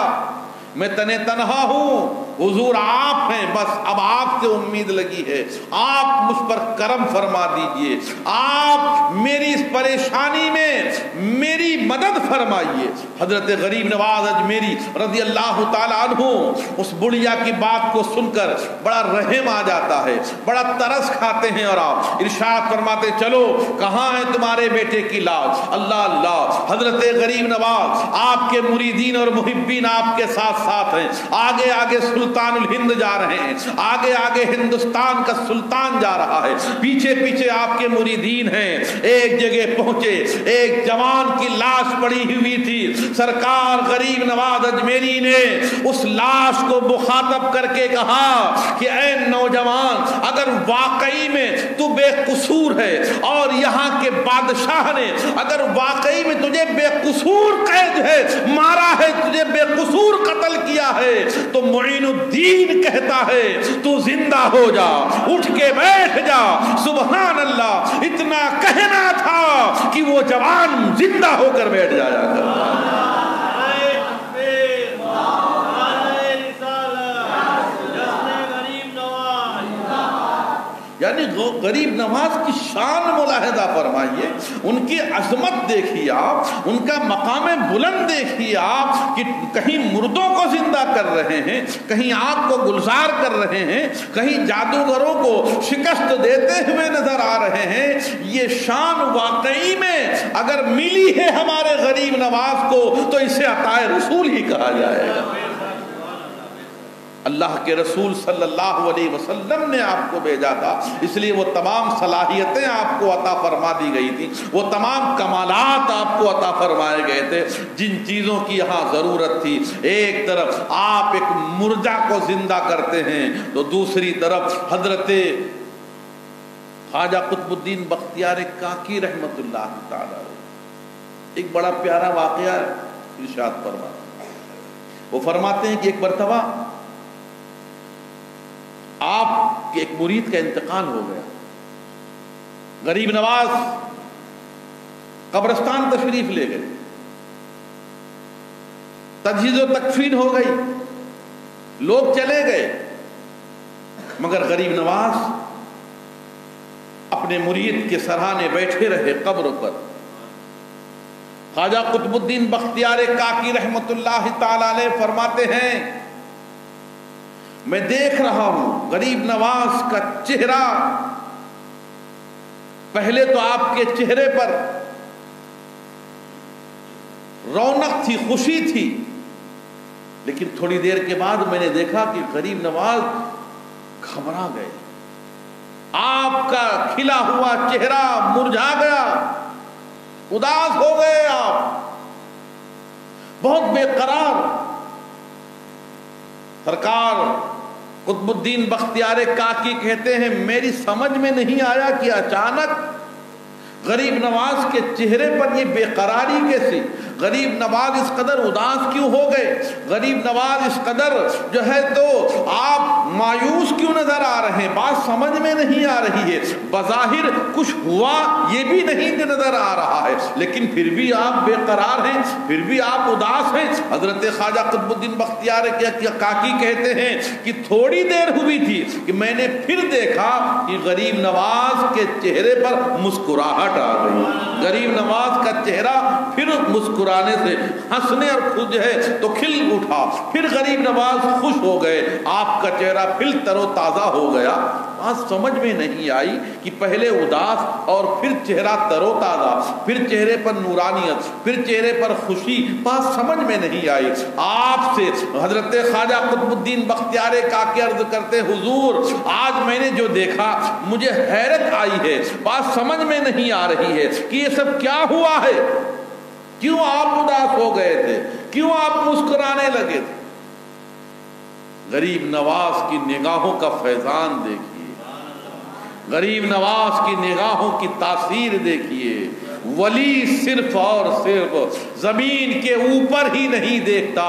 میں تنہا ہوں. حضور آپ ہیں, بس اب آپ سے امید لگی ہے, آپ مجھ پر کرم فرما دیجئے, آپ میری اس پریشانی میں میری مدد فرمائیے. حضرت غریب نواز اجمیری رضی اللہ تعالیٰ عنہ اس بڑھیا کی بات کو سن کر بڑا رحم آ جاتا ہے, بڑا ترس کھاتے ہیں, اور آپ ارشاد فرماتے چلو کہاں ہے تمہارے بیٹے کی لاش؟ اللہ اللہ. حضرت غریب نواز آپ کے مریدین اور محبین آپ کے ساتھ ساتھ ہیں, آگے آگے سلطان الہند جا رہے ہیں, آگے آگے ہندوستان کا سلطان جا رہا ہے, پیچھے پیچھے آپ کے مریدین ہیں. ایک جگہ پہنچے, ایک جوان کی لاش پڑی ہوئی تھی. سرکار غریب نواز اجمیری نے اس لاش کو مخاطب کر کے کہا کہ اے نوجوان, اگر واقعی میں تو بے قصور ہے اور یہاں کے بادشاہ نے اگر واقعی میں تجھے بے قصور قید ہے, مارا ہے, تجھے بے قصور قتل کیا ہے, تو معین الدین کہتا ہے تو زندہ ہو جا, اٹھ کے بیٹھ جا. سبحان اللہ. اتنا کہنا تھا کہ وہ جوان زندہ ہو کر بیٹھ جایا کرتا. یعنی غریب نواز کی شان ملاحظہ فرمائیے, ان کی عظمت دیکھیے آپ, ان کا مقام بلند دیکھیے آپ کہ کہیں مردوں کو زندہ کر رہے ہیں, کہیں آگ کو گلزار کر رہے ہیں, کہیں جادوگروں کو شکست دیتے ہوئے نظر آ رہے ہیں. یہ شان واقعی میں اگر ملی ہے ہمارے غریب نواز کو تو اسے عطائے رسول ہی کہا جائے گا. اللہ کے رسول صلی اللہ علیہ وسلم نے آپ کو بھیجا تھا، اس لیے وہ تمام صلاحیتیں آپ کو عطا فرما دی گئی تھی، وہ تمام کمالات آپ کو عطا فرمائے گئے تھے جن چیزوں کی یہاں ضرورت تھی۔ ایک طرف آپ ایک مردہ کو زندہ کرتے ہیں تو دوسری طرف حضرت خواجہ قطب الدین بختیار کاکی رحمت اللہ تعالی ایک بڑا پیارا واقعہ ارشاد فرماتے ہیں۔ وہ فرماتے ہیں کہ ایک مرتبہ آپ کے ایک مرید کا انتقال ہو گیا، غریب نواز قبرستان تشریف لے گئے، تجہیز و تکفین ہو گئی، لوگ چلے گئے، مگر غریب نواز اپنے مرید کے سرانے بیٹھے رہے قبر پر۔ خواجہ قطب الدین بختیار کاکی رحمت اللہ تعالی علیہ فرماتے ہیں میں دیکھ رہا ہوں غریب نواز کا چہرہ، پہلے تو آپ کے چہرے پر رونق تھی، خوشی تھی، لیکن تھوڑی دیر کے بعد میں نے دیکھا کہ غریب نواز گھبرا گئے، آپ کا کھلا ہوا چہرہ مرجھا گیا، اداس ہو گئے، آپ بہت بے قرار۔ سرکار قطب الدین بختیار کاکی کہتے ہیں میری سمجھ میں نہیں آیا کہ اچانک غریب نواز کے چہرے پر یہ بے قراری کیسی، غریب نواز اس قدر اداس کیوں ہو گئے، غریب نواز اس قدر جو ہے تو آپ مایوس کیوں نظر آ رہے ہیں، بات سمجھ میں نہیں آ رہی ہے، بظاہر کچھ ہوا یہ بھی نہیں نظر آ رہا ہے، لیکن پھر بھی آپ بے قرار ہیں، پھر بھی آپ اداس ہیں۔ حضرت خواجہ قطب الدین بختیار کاکی کہتے ہیں کہ تھوڑی دیر ہوئی تھی کہ میں نے پھر دیکھا کہ غریب نواز کے چہرے پر مسکراہٹ آ گئی، غریب نواز کا چہرہ پھر مسکرانے سے ہنسنے اور خود جو ہے تو کھل اٹھا، پھر غریب نواز خوش ہو گئے، آپ کا چہرہ پھر تر و تازہ ہو گیا۔ بات سمجھ میں نہیں آئی کہ پہلے اداس اور پھر چہرہ تر و تازہ، پھر چہرے پر نورانیت، پھر چہرے پر خوشی، بات سمجھ میں نہیں آئی۔ آپ سے حضرت خواجہ قطب الدین بختیار کاکی عرض کرتے حضور آج میں نے جو دیکھا مجھے حیرت آئی ہے، بات سمجھ میں نہیں آ رہی ہے کہ یہ سب کیا ہوا ہے، کیوں آپ اداس ہو گئے تھے، کیوں آپ مسکرانے لگے تھے؟ غریب نواز کی نگاہوں کا فیضان دیکھیے، غریب نواز کی نگاہوں کی تاثیر دیکھیے۔ ولی صرف اور صرف زمین کے اوپر ہی نہیں دیکھتا،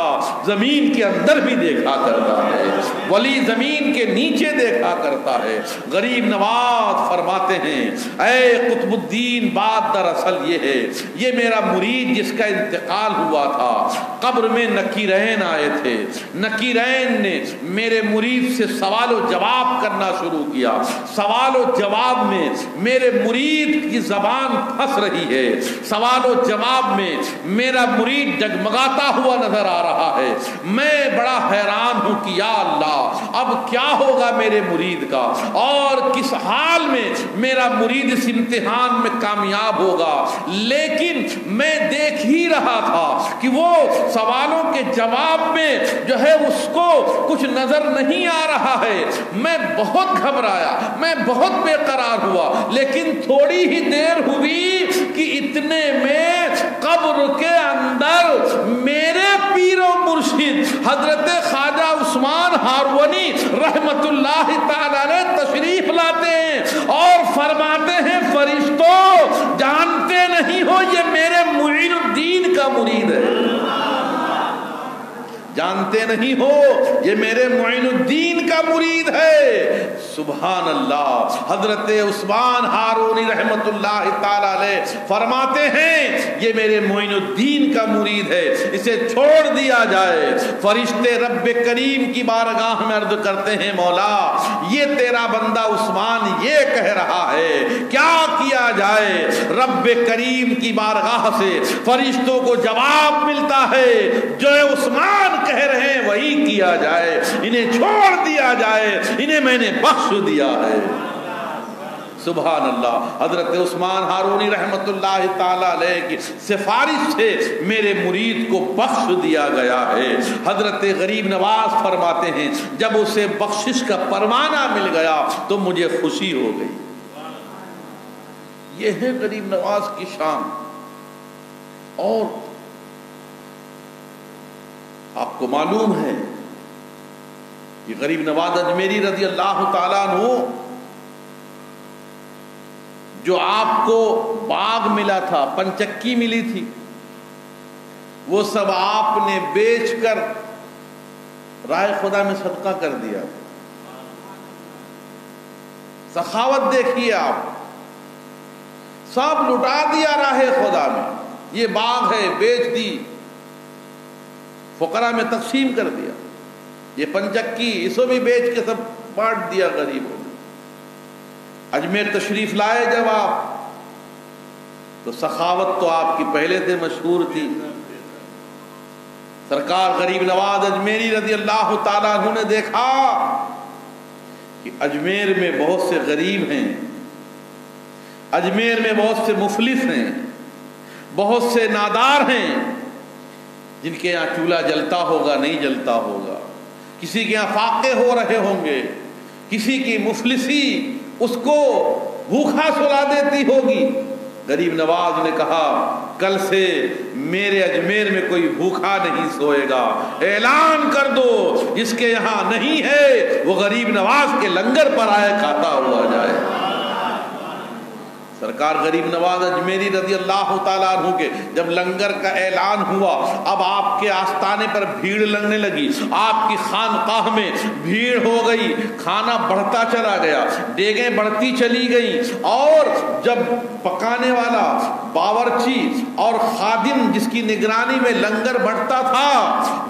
زمین کے اندر بھی دیکھا کرتا ہے، ولی زمین کے نیچے دیکھا کرتا ہے۔ غریب نواز فرماتے ہیں اے قطب الدین بات دراصل یہ ہے، یہ میرا مرید جس کا انتقال ہوا تھا، قبر میں نکیرین آئے تھے، نکیرین نے میرے مرید سے سوال و جواب کرنا شروع کیا، سوال و جواب میں میرے مرید کی زبان پھنس رہی ہے، سوال و جواب میں میرا مرید جگمگاتا ہوا نظر آ رہا ہے۔ میں بڑا حیران ہوں کہ یا اللہ اب کیا ہوگا میرے مرید کا، اور کس حال میں میرا مرید اس امتحان میں کامیاب ہوگا، لیکن میں دیکھ ہی رہا تھا کہ وہ سوالوں کے جواب میں جو ہے اس کو کچھ نظر نہیں آ رہا ہے۔ میں بہت گھبرایا، میں بہت بے قرار ہوا، لیکن تھوڑی ہی دیر ہوئی کہ اتنے میں قبر کے اندر میرے پیر و مرشد حضرت خواجہ عثمان ہارونی رحمت اللہ تعالی علیہ تشریف لاتے ہیں اور فرماتے ہیں فرشتوں جانتے نہیں ہو یہ میرے معین الدین کا مرید ہے، جانتے نہیں ہو یہ میرے معین الدین کا مرید ہے۔ سبحان اللہ۔ حضرت عثمان ہارونی رحمت اللہ تعالی علیہ فرماتے ہیں یہ میرے معین الدین کا مرید ہے، اسے چھوڑ دیا جائے۔ فرشتے رب کریم کی بارگاہ میں عرض کرتے ہیں مولا یہ تیرا بندہ عثمان یہ کہہ رہا ہے، کیا کیا جائے؟ رب کریم کی بارگاہ سے فرشتوں کو جواب ملتا ہے جو عثمان کہہ رہے ہیں وہی کیا جائے، انہیں چھوڑ دیا جائے، انہیں میں نے بخش دیا ہے۔ سبحان اللہ. حضرت عثمان ہارونی رحمت اللہ تعالی علیہ کی سفارش سے میرے مرید کو بخش دیا گیا ہے. حضرت غریب نواز فرماتے ہیں جب اسے بخشش کا پروانہ مل گیا تو مجھے خوشی ہو گئی. یہ ہے غریب نواز کی شان. اور آپ کو معلوم ہے کہ غریب نواز اجمیری رضی اللہ تعالیٰ عنہ جو آپ کو باغ ملا تھا، پنچکی ملی تھی، وہ سب آپ نے بیچ کر راہ خدا میں صدقہ کر دیا. سخاوت دیکھیے آپ، سب لٹا دیا راہ خدا میں. یہ باغ ہے بیچ دی، فقراء میں تقسیم کر دیا. یہ پنچکی اسو بھی بیچ کے سب بانٹ دیا غریبوں میں. اجمیر تشریف لائے جب آپ تو سخاوت تو آپ کی پہلے سے مشہور تھی. سرکار غریب نواز اجمیری رضی اللہ تعالیٰ عنہ نے دیکھا کہ اجمیر میں بہت سے غریب ہیں، اجمیر میں بہت سے مفلس ہیں، بہت سے نادار ہیں جن کے یہاں چولہا جلتا ہوگا نہیں جلتا ہوگا، کسی کے یہاں فاقے ہو رہے ہوں گے، کسی کی مفلسی اس کو بھوکا سلا دیتی ہوگی. غریب نواز نے کہا کل سے میرے اجمیر میں کوئی بھوکا نہیں سوئے گا. اعلان کر دو جس کے یہاں نہیں ہے وہ غریب نواز کے لنگر پر آئے کھاتا ہوا جائے. سرکار غریب نواز اجمیری رضی اللہ تعالیٰ عنہ کے جب لنگر کا اعلان ہوا، اب آپ کے آستانے پر بھیڑ لگنے لگی، آپ کی خانقاہ میں بھیڑ ہو گئی، کھانا بڑھتا چلا گیا، دیگیں بڑھتی چلی گئی. اور جب پکانے والا باورچی اور خادم جس کی نگرانی میں لنگر بڑھتا تھا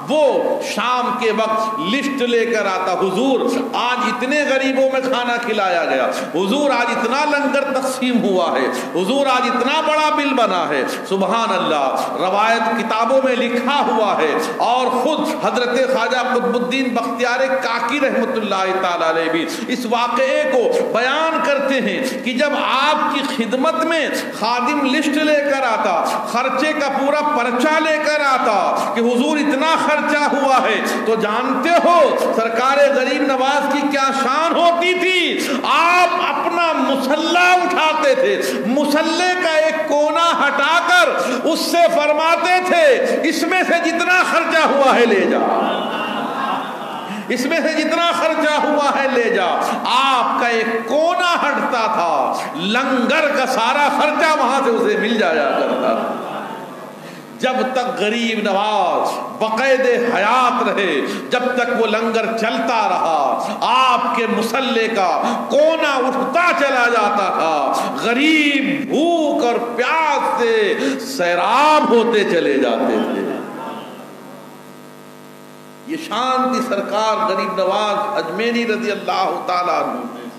وہ شام کے وقت لسٹ لے کر آتا، حضور آج اتنے غریبوں میں کھانا کھلایا گیا، حضور آج اتنا لنگر تقسیم ہوا ہے، حضور آج اتنا بڑا بل بنا ہے. سبحان اللہ. روایت کتابوں میں لکھا ہوا ہے اور خود حضرت خواجہ قطب الدین بختیار کاکی رحمت اللہ تعالی علیہ بھی اس واقعے کو بیان کرتے ہیں کہ جب آپ کی خدمت میں خادم لسٹ لے کر آتا، خرچے کا پورا پرچہ لے کر آتا کہ حضور اتنا خرچہ ہوا ہے، تو جانتے ہو سرکار غریب نواز کی کیا شان ہوتی تھی. آپ اپنا مسلح اٹھاتے تھے، مسلح کا ایک کونا ہٹا کر اس سے فرماتے تھے اس میں سے جتنا خرچہ ہوا ہے لے جا، اس میں سے جتنا خرچہ ہوا ہے لے جا. آپ کا ایک کونا ہٹتا تھا، لنگر کا سارا خرچہ وہاں سے اسے مل جایا کرتا. جب تک غریب نواز بقید حیات رہے، جب تک وہ لنگر چلتا رہا، آپ کے مسلح کا کونا اٹھتا چلا جاتا تھا. غریب بھوک اور پیاس سے سیراب ہوتے چلے جاتے تھے. یہ شان تھی سرکار غریب نواز اجمیری رضی اللہ تعالیٰ عنہ.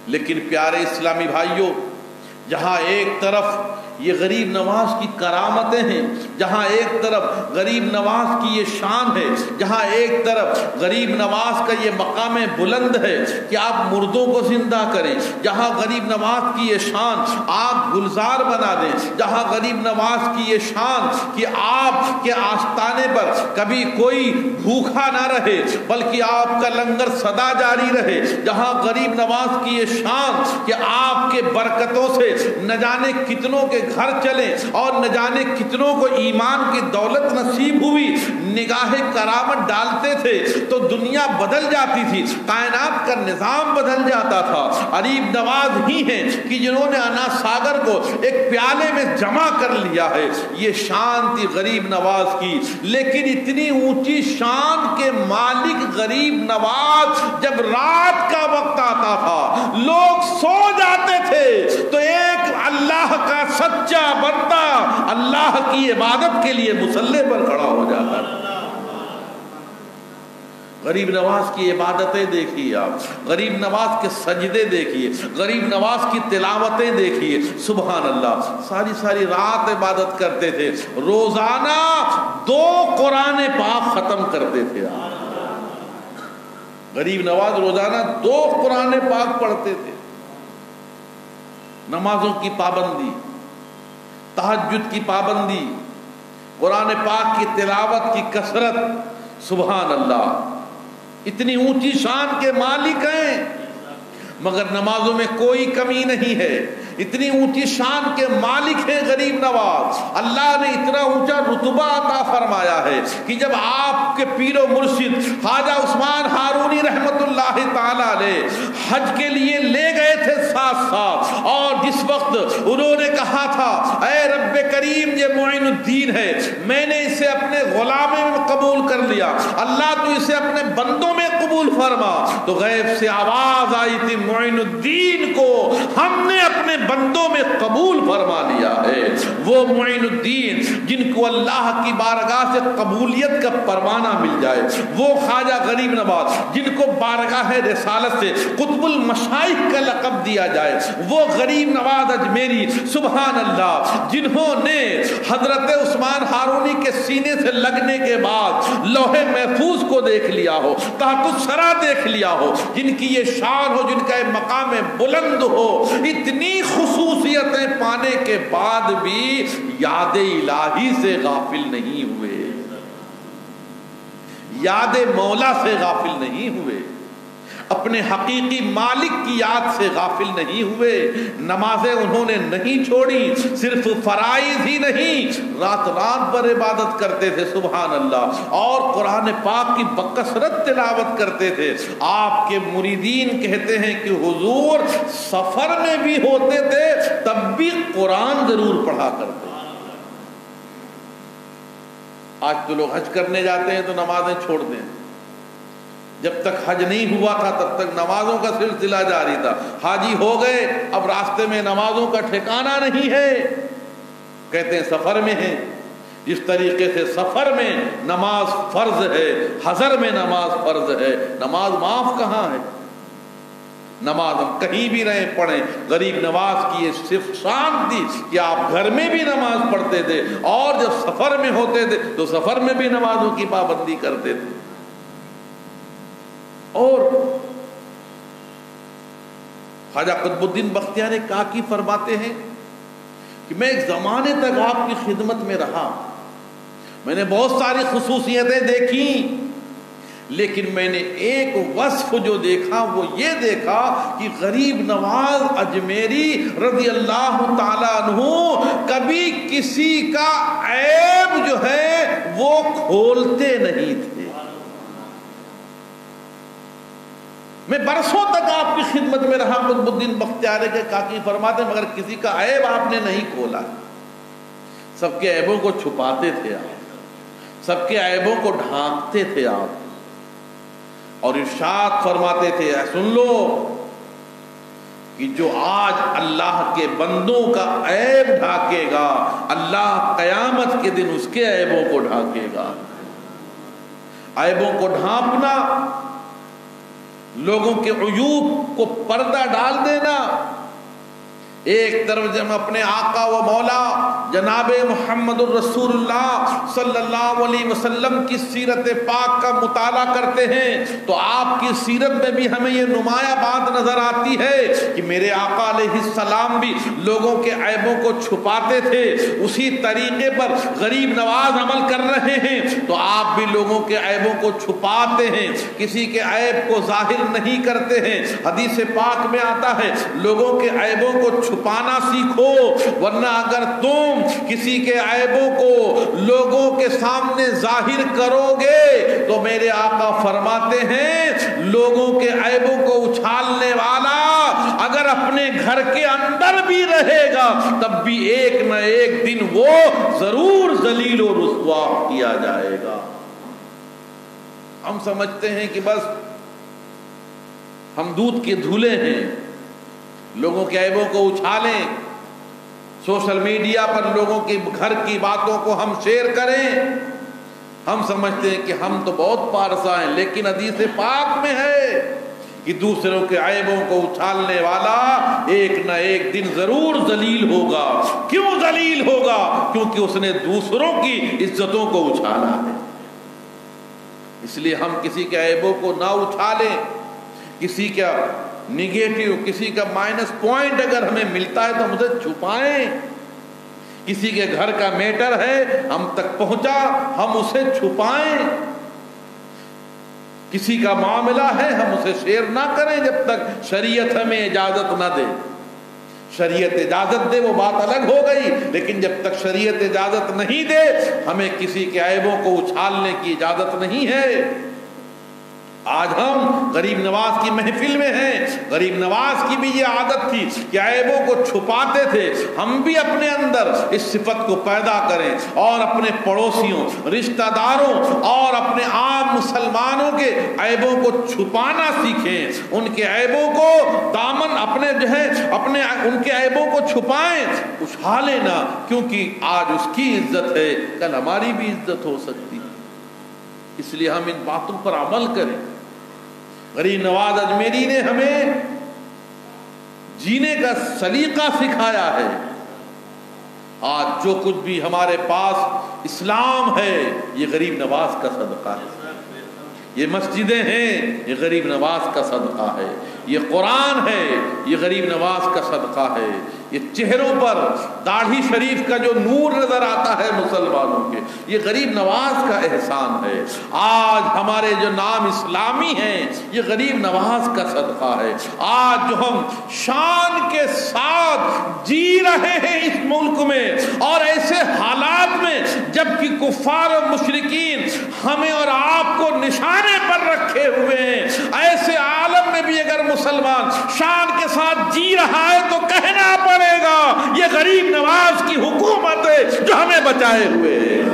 لیکن پیارے اسلامی بھائیوں، جہاں ایک طرف یہ غریب نواز کی کرامتیں ہیں، جہاں ایک طرف غریب نواز کی یہ شان ہے، جہاں ایک طرف غریب نواز کا یہ مقام بلند ہے کہ آپ مردوں کو زندہ کریں، جہاں غریب نواز کی یہ شان آپ گلزار بنا دیں، جہاں غریب نواز کی یہ شان کہ آپ کے آستانے پر کبھی کوئی بھوکا نہ رہے بلکہ آپ کا لنگر سدا جاری رہے، جہاں غریب نواز کی یہ شان کہ آپ کے برکتوں سے نہ جانے کتنوں کے گھر چلے اور نہ جانے کتنوں کو ایمان کی دولت نصیب ہوئی، نگاہ کرامت ڈالتے تھے تو دنیا بدل جاتی تھی، کائنات کا نظام بدل جاتا تھا. غریب نواز ہی ہیں کہ جنہوں نے انا ساگر کو ایک پیالے میں جمع کر لیا ہے. یہ شان تھی غریب نواز کی. لیکن اتنی اونچی شان کے مالک غریب نواز جب رات کا وقت آتا تھا، لوگ سو جاتے تھے تو ایک اللہ کا سچا بندہ اللہ کی عبادت کے لیے مصلی پر کھڑا ہو جاتا. غریب نواز کی عبادتیں دیکھیے آپ، غریب نواز کے سجدے دیکھیے، غریب نواز کی تلاوتیں دیکھیے. سبحان اللہ. ساری رات عبادت کرتے تھے، روزانہ 2 قرآن پاک ختم کرتے تھے. غریب نواز روزانہ 2 قرآن پاک پڑھتے تھے. نمازوں کی پابندی، تہجد کی پابندی، قرآن پاک کی تلاوت کی کثرت، سبحان اللہ، اتنی اونچی شان کے مالک ہیں مگر نمازوں میں کوئی کمی نہیں ہے۔ اتنی اونچی شان کے مالک ہیں غریب نواز، اللہ نے اتنا اونچا رتبہ عطا فرمایا ہے کہ جب آپ کے پیر و مرشد خواجہ عثمان ہارونی رحمت اللہ تعالی علیہ حج کے لیے لے گئے تھے ساتھ، اور جس وقت انہوں نے کہا تھا اے رب کریم یہ معین الدین ہے، میں نے اسے اپنے غلامے میں قبول کر لیا، اللہ تو اسے اپنے بندوں میں قبول فرما، تو غیب سے آواز آئی تھی معین الدین کو ہم نے اپنے بندوں میں قبول فرما لیا ہے۔ وہ معین الدین جن کو اللہ کی بارگاہ سے قبولیت کا پروانہ مل جائے، وہ خواجہ غریب نواز جن کو بارگاہ رسالت سے قطب المشائخ کا لقب دیا جائے، وہ غریب نواز اجمیری سبحان اللہ جنہوں نے حضرت عثمان ہارونی کے سینے سے لگنے کے بعد لوح محفوظ کو دیکھ لیا ہو، تحت الثری دیکھ لیا ہو، جن کی یہ شان ہو، جن کا یہ مقام بلند ہو، اتنی خصوصیتیں پانے کے بعد بھی یاد الہی سے غافل نہیں ہوئے، یاد مولا سے غافل نہیں ہوئے، اپنے حقیقی مالک کی یاد سے غافل نہیں ہوئے۔ نمازیں انہوں نے نہیں چھوڑی، صرف فرائض ہی نہیں، رات رات بھر عبادت کرتے تھے سبحان اللہ، اور قرآن پاک کی بکثرت تلاوت کرتے تھے۔ آپ کے مریدین کہتے ہیں کہ حضور سفر میں بھی ہوتے تھے تب بھی قرآن ضرور پڑھا کرتے۔ آج تو لوگ حج کرنے جاتے ہیں تو نمازیں چھوڑ دیں، جب تک حج نہیں ہوا تھا تب تک نمازوں کا سلسلہ جاری تھا، حاجی ہو گئے اب راستے میں نمازوں کا ٹھکانہ نہیں ہے، کہتے ہیں سفر میں ہیں۔ جس طریقے سے سفر میں نماز فرض ہے، حضر میں نماز فرض ہے، نماز معاف کہاں ہے؟ نماز ہم کہیں بھی رہیں پڑھیں، غریب نواز کی یہ صرف شان تھی کہ آپ گھر میں بھی نماز پڑھتے تھے، اور جب سفر میں ہوتے تھے تو سفر میں بھی نمازوں کی پابندی کرتے تھے۔ اور خواجہ قطب الدین بختیار کاکی فرماتے ہیں کہ میں ایک زمانے تک آپ کی خدمت میں رہا، میں نے بہت ساری خصوصیتیں دیکھی، لیکن میں نے ایک وصف جو دیکھا وہ یہ دیکھا کہ غریب نواز اجمیری رضی اللہ تعالیٰ عنہ کبھی کسی کا عیب جو ہے وہ کھولتے نہیں تھے۔ میں برسوں تک آپ کی خدمت میں رہا، قطب الدین بختیار کے کاکی فرماتے مگر کسی کا عیب آپ نے نہیں کھولا، سب کے عیبوں کو چھپاتے تھے آپ، سب کے عیبوں کو ڈھانکتے تھے آپ، اور ارشاد فرماتے تھے سن لو کہ جو آج اللہ کے بندوں کا عیب ڈھانکے گا اللہ قیامت کے دن اس کے عیبوں کو ڈھانکے گا۔ عیبوں کو ڈھانپنا، لوگوں کے عیوب کو پردہ ڈال دینا، ایک طرف جب ہم اپنے آقا و مولا جناب محمد الرسول اللہ صلی اللہ علیہ وسلم کی سیرت پاک کا مطالعہ کرتے ہیں تو آپ کی سیرت میں بھی ہمیں یہ نمایاں بات نظر آتی ہے کہ میرے آقا علیہ السلام بھی لوگوں کے عیبوں کو چھپاتے تھے، اسی طریقے پر غریب نواز عمل کر رہے ہیں تو آپ بھی لوگوں کے عیبوں کو چھپاتے ہیں، کسی کے عیب کو ظاہر نہیں کرتے ہیں۔ حدیث پاک میں آتا ہے لوگوں کے عیبوں کو چھپانا سیکھو، ورنہ اگر تم کسی کے عیبوں کو لوگوں کے سامنے ظاہر کرو گے تو میرے آقا فرماتے ہیں لوگوں کے عیبوں کو اچھالنے والا اگر اپنے گھر کے اندر بھی رہے گا تب بھی ایک نہ ایک دن وہ ضرور ذلیل و رسوا کیا جائے گا۔ ہم سمجھتے ہیں کہ بس ہم دودھ کے دھولے ہیں، لوگوں کے عیبوں کو اچھالیں، سوشل میڈیا پر لوگوں کے گھر کی باتوں کو ہم شیئر کریں، ہم سمجھتے ہیں کہ ہم تو بہت پارسا ہیں، لیکن حدیث پاک میں ہے کہ دوسروں کے عیبوں کو اچھالنے والا ایک نہ ایک دن ضرور ذلیل ہوگا۔ کیوں ذلیل ہوگا؟ کیونکہ اس نے دوسروں کی عزتوں کو اچھالا ہے۔ اس لیے ہم کسی کے عیبوں کو نہ اچھالیں، کسی کا نگیٹو، کسی کا مائنس پوائنٹ اگر ہمیں ملتا ہے تو ہم اسے چھپائیں. کسی کے گھر کا میٹر ہے ہم تک پہنچا، ہم اسے چھپائیں. کسی کا معاملہ ہے ہم اسے شیئر نہ کریں جب تک شریعت ہمیں اجازت نہ دے. شریعت اجازت دے وہ بات الگ ہو گئی، لیکن جب تک شریعت اجازت نہیں دے ہمیں کسی کے عیبوں کو اچھالنے کی اجازت نہیں ہے. آج ہم غریب نواز کی محفل میں ہیں. غریب نواز کی بھی یہ عادت تھی کہ عیبوں کو چھپاتے تھے. ہم بھی اپنے اندر اس صفت کو پیدا کریں اور اپنے پڑوسیوں، رشتہ داروں اور اپنے عام مسلمانوں کے عیبوں کو چھپانا سیکھیں. ان کے عیبوں کو دامن اپنے جو ہے اپنے ان کے عیبوں کو چھپائیں، اچھالیں نہ، کیونکہ آج اس کی عزت ہے کل ہماری بھی عزت ہو سکتی ہے. اس لیے ہم ان باتوں پر عمل کریں. غریب نواز اجمیری نے ہمیں جینے کا سلیقہ سکھایا ہے. آج جو کچھ بھی ہمارے پاس اسلام ہے یہ غریب نواز کا صدقہ ہے. یہ مسجدیں ہیں یہ غریب نواز کا صدقہ ہے. یہ قرآن ہے یہ غریب نواز کا صدقہ ہے. یہ چہروں پر داڑھی شریف کا جو نور نظر آتا ہے مسلمانوں کے، یہ غریب نواز کا احسان ہے. آج ہمارے جو نام اسلامی ہیں یہ غریب نواز کا صدقہ ہے. آج جو ہم شان کے ساتھ جی رہے ہیں اس ملک میں اور ایسے حالات میں جبکہ کفار و مشرکین ہمیں اور آپ کو نشانے پر رکھے ہوئے ہیں، ایسے عالم میں بھی اگر مسلمان شان کے ساتھ جی رہا ہے تو کہنا پڑے گا یہ غریب نواز کی حکومت ہے جو ہمیں بچائے ہوئے ہے.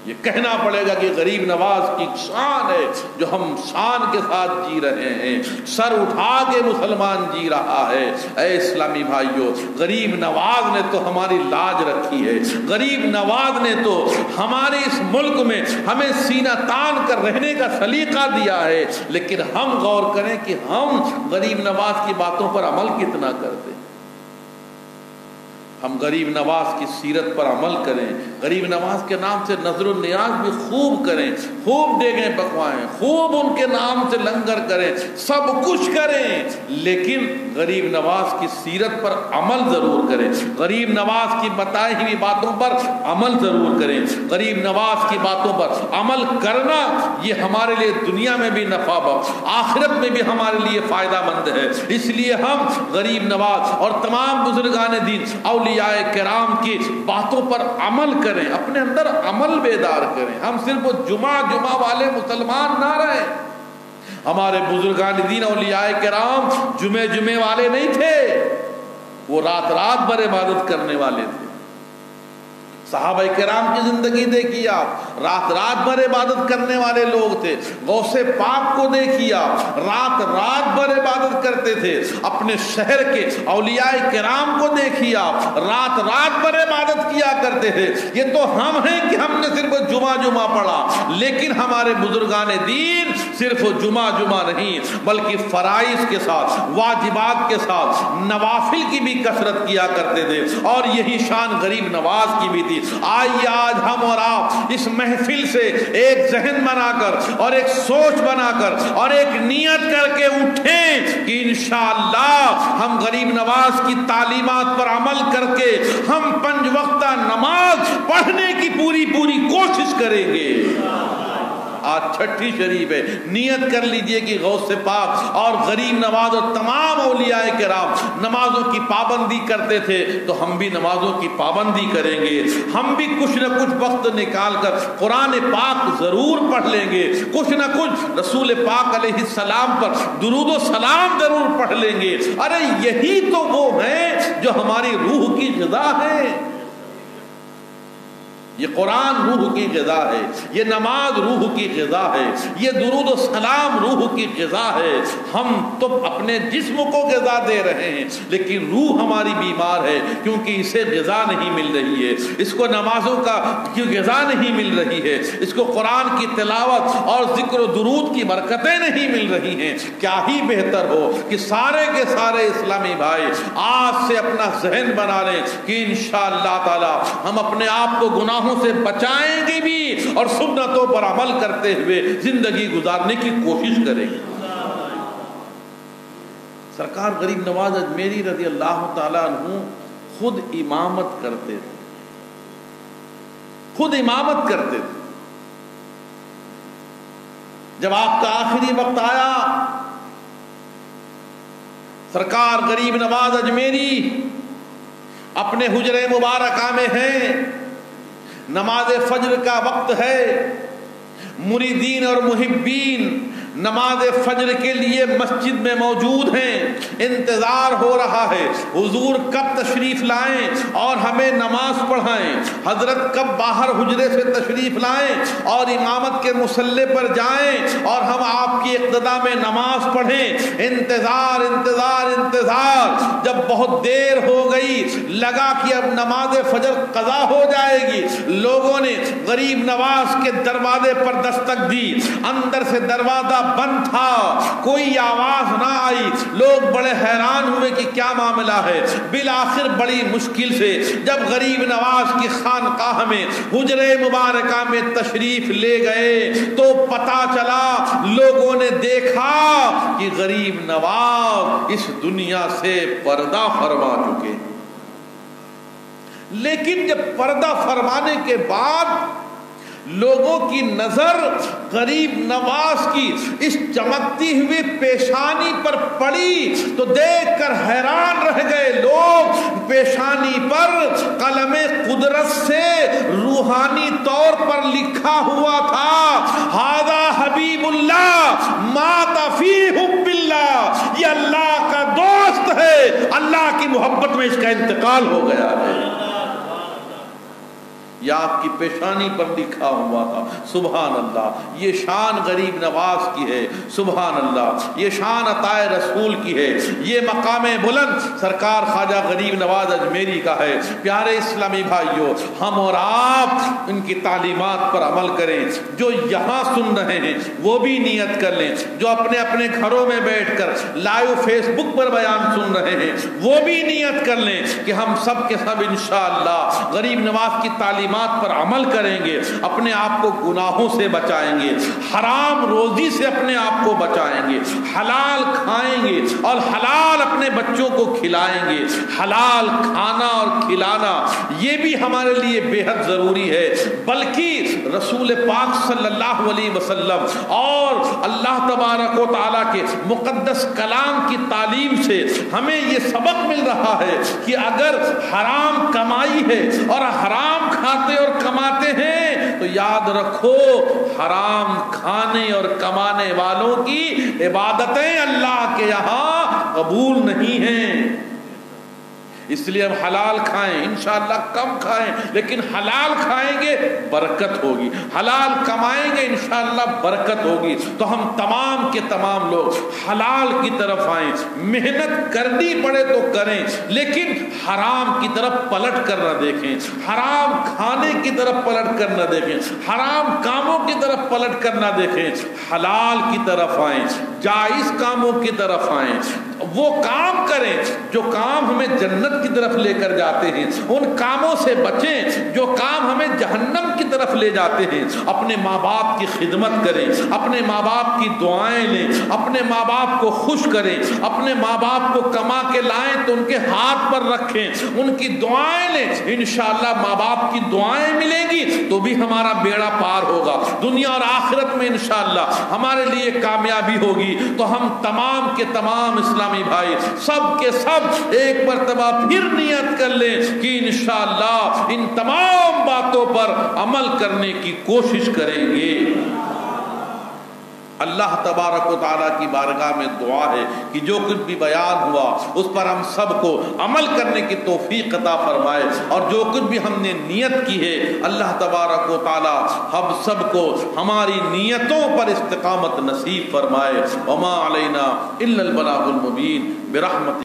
یہ کہنا پڑے گا کہ غریب نواز کی شان ہے جو ہم شان کے ساتھ جی رہے ہیں. سر اٹھا کے مسلمان جی رہا ہے. اے اسلامی بھائیوں، غریب نواز نے تو ہماری لاج رکھی ہے. غریب نواز نے تو ہمارے اس ملک میں ہمیں سینہ تان کر رہنے کا سلیقہ دیا ہے. لیکن ہم غور کریں کہ ہم غریب نواز کی باتوں پر عمل کتنا کرتے ہیں. ہم غریب نواز کی سیرت پر عمل کریں. غریب نواز کے نام سے نظر النیاز بھی خوب کریں، خوب دیگیں پکوائیں، خوب ان کے نام سے لنگر کریں، سب کچھ کریں، لیکن غریب نواز کی سیرت پر عمل ضرور کریں. غریب نواز کی بتائی ہوئی باتوں پر عمل ضرور کریں. غریب نواز کی باتوں پر عمل کرنا یہ ہمارے لیے دنیا میں بھی نفع بخش، آخرت میں بھی ہمارے لیے فائدہ مند ہے. اس لیے ہم غریب نواز اور تمام بزرگان دین، اولیاء کرام کی باتوں پر عمل کریں، اپنے اندر عمل بیدار کریں. ہم صرف جمعہ والے مسلمان نہ رہیں. ہمارے بزرگان دین اولیاء کرام جمعے والے نہیں تھے، وہ رات بھر عبادت کرنے والے تھے. صحابہ کرام کی زندگی دیکھیے آپ، رات بھر عبادت کرنے والے لوگ تھے. غوث پاک کو دیکھیے آپ، رات بھر عبادت کرتے تھے. اپنے شہر کے اولیاء کرام کو دیکھیے آپ، رات بھر عبادت کیا کرتے تھے. یہ تو ہم ہیں کہ ہم نے صرف جمعہ پڑھا، لیکن ہمارے بزرگان دین صرف جمعہ نہیں بلکہ فرائض کے ساتھ، واجبات کے ساتھ نوافل کی بھی کثرت کیا کرتے تھے. اور یہی شان غریب نواز کی بھی تھی. آئیے آج ہم اور آپ اس محفل سے ایک ذہن بنا کر اور ایک سوچ بنا کر اور ایک نیت کر کے اٹھیں کہ انشاءاللہ ہم غریب نواز کی تعلیمات پر عمل کر کے ہم 5 وقتہ نماز پڑھنے کی پوری کوشش کریں گے. آج چھٹی شریف ہے، نیت کر لیجئے کہ غوث پاک اور غریب نواز اور تمام اولیاء کرام نمازوں کی پابندی کرتے تھے تو ہم بھی نمازوں کی پابندی کریں گے. ہم بھی کچھ نہ کچھ وقت نکال کر قرآن پاک ضرور پڑھ لیں گے، کچھ نہ کچھ رسول پاک علیہ السلام پر درود و سلام ضرور پڑھ لیں گے. ارے یہی تو وہ ہیں جو ہماری روح کی غذا ہے. یہ قرآن روح کی غذا ہے، یہ نماز روح کی غذا ہے، یہ درود و سلام روح کی غذا ہے. ہم تو اپنے جسم کو غذا دے رہے ہیں لیکن روح ہماری بیمار ہے کیونکہ اسے غذا نہیں مل رہی ہے، اس کو نمازوں کا غذا نہیں مل رہی ہے، اس کو قرآن کی تلاوت اور ذکر و درود کی برکتیں نہیں مل رہی ہیں. کیا ہی بہتر ہو کہ سارے کے سارے اسلامی بھائی آج سے اپنا ذہن بنا لیں کہ انشاءاللہ تعالی ہم اپنے آپ کو گناہ سے بچائیں گے بھی اور سنتوں پر عمل کرتے ہوئے زندگی گزارنے کی کوشش کریں گے. سرکار غریب نواز اجمیری رضی اللہ تعالیٰ عنہ خود امامت کرتے تھے، خود امامت کرتے تھے۔ جب آپ کا آخری وقت آیا، سرکار غریب نواز اجمیری اپنے حجرے مبارکہ میں ہیں، نماز فجر کا وقت ہے، مریدین اور محبین نماز فجر کے لیے مسجد میں موجود ہیں، انتظار ہو رہا ہے حضور کب تشریف لائیں اور ہمیں نماز پڑھائیں، حضرت کب باہر حجرے سے تشریف لائیں اور امامت کے مصلی پر جائیں اور ہم آپ کی اقتداء میں نماز پڑھیں۔ انتظار انتظار انتظار، جب بہت دیر ہو گئی، لگا کہ اب نماز فجر قضا ہو جائے گی، لوگوں نے غریب نواز کے دروازے پر دستک دی، اندر سے دروازہ بند تھا، کوئی آواز نہ آئی، لوگ بڑے حیران ہوئے کہ کیا معاملہ ہے۔ بالآخر بڑی مشکل سے جب غریب نواز کی خانقاہ میں حجرے مبارکہ میں تشریف لے گئے تو پتہ چلا، لوگوں نے دیکھا کہ غریب نواز اس دنیا سے پردہ فرما چکے۔ لیکن جب پردہ فرمانے کے بعد لوگوں کی نظر غریب نواز کی اس چمکتی ہوئی پیشانی پر پڑی تو دیکھ کر حیران رہ گئے لوگ۔ پیشانی پر قلم قدرت سے روحانی طور پر لکھا ہوا تھا، ھذا حبیب اللہ مات فی حب اللہ، یہ اللہ کا دوست ہے، اللہ کی محبت میں اس کا انتقال ہو گیا ہے۔ یہ آپ کی پیشانی پر لکھا ہوا تھا۔ سبحان اللہ، یہ شان غریب نواز کی ہے، سبحان اللہ، یہ شان عطائے رسول کی ہے، یہ مقام بلند سرکار خواجہ غریب نواز اجمیری کا ہے۔ پیارے اسلامی بھائیوں، ہم اور آپ ان کی تعلیمات پر عمل کریں۔ جو یہاں سن رہے ہیں وہ بھی نیت کر لیں، جو اپنے اپنے گھروں میں بیٹھ کر لائیو فیس بک پر بیان سن رہے ہیں وہ بھی نیت کر لیں کہ ہم سب کے سب انشاءاللہ غریب نواز کی تعلیمات پر عمل کریں گے، اپنے آپ کو گناہوں سے بچائیں گے، حرام روزی سے اپنے آپ کو بچائیں گے، حلال کھائیں گے اور حلال اپنے بچوں کو کھلائیں گے۔ حلال کھانا اور کھلانا یہ بھی ہمارے لیے بے حد ضروری ہے، بلکہ رسول پاک صلی اللہ علیہ وسلم اور اللہ تبارک و تعالیٰ کے مقدس کلام کی تعلیم سے ہمیں یہ سبق مل رہا ہے کہ اگر حرام کمائی ہے اور حرام کھاتے اور کماتے ہیں تو یاد رکھو حرام کھانے اور کمانے والوں کی عبادتیں اللہ کے یہاں قبول نہیں ہیں۔ اس لیے ہم حلال کھائیں، انشاءاللہ کم کھائیں لیکن حلال کھائیں گے برکت ہوگی، حلال کمائیں گے انشاءاللہ برکت ہوگی۔ تو ہم تمام کے تمام لوگ حلال کی طرف آئیں، محنت کرنی پڑے تو کریں لیکن حرام کی طرف پلٹ کر نہ دیکھیں، حرام کھانے کی طرف پلٹ کر نہ دیکھیں، حرام کاموں کی طرف پلٹ کر نہ دیکھیں، حلال کی طرف آئیں، جائز کاموں کی طرف آئیں، وہ کام کریں جو کام ہمیں جنت کی طرف لے کر جاتے ہیں، ان کاموں سے بچیں جو کام ہمیں جہنم کی طرف لے جاتے ہیں۔ اپنے ماں باپ کی خدمت کریں، اپنے ماں باپ کی دعائیں لیں، اپنے ماں باپ کو خوش کریں، اپنے ماں باپ کو کما کے لائیں تو ان کے ہاتھ پر رکھیں، ان کی دعائیں لیں، انشاءاللہ ماں باپ کی دعائیں ملیں گی تو بھی ہمارا بیڑا پار ہوگا، دنیا اور آخرت میں انشاءاللہ ہمارے لیے کامیابی ہوگی۔ تو ہم تمام کے تمام اسلامی بھائی سب کے سب ایک مرتبہ پھر نیت کر لیں کہ انشاءاللہ ان تمام باتوں پر عمل کرنے کی کوشش کریں گے۔ اللہ تبارک و تعالیٰ کی بارگاہ میں دعا ہے کہ جو کچھ بھی بیان ہوا اس پر ہم سب کو عمل کرنے کی توفیق عطا فرمائے، اور جو کچھ بھی ہم نے نیت کی ہے اللہ تبارک و تعالیٰ ہم سب کو ہماری نیتوں پر استقامت نصیب فرمائے۔ وما علینا الا البلاغ المبین برحمتہ۔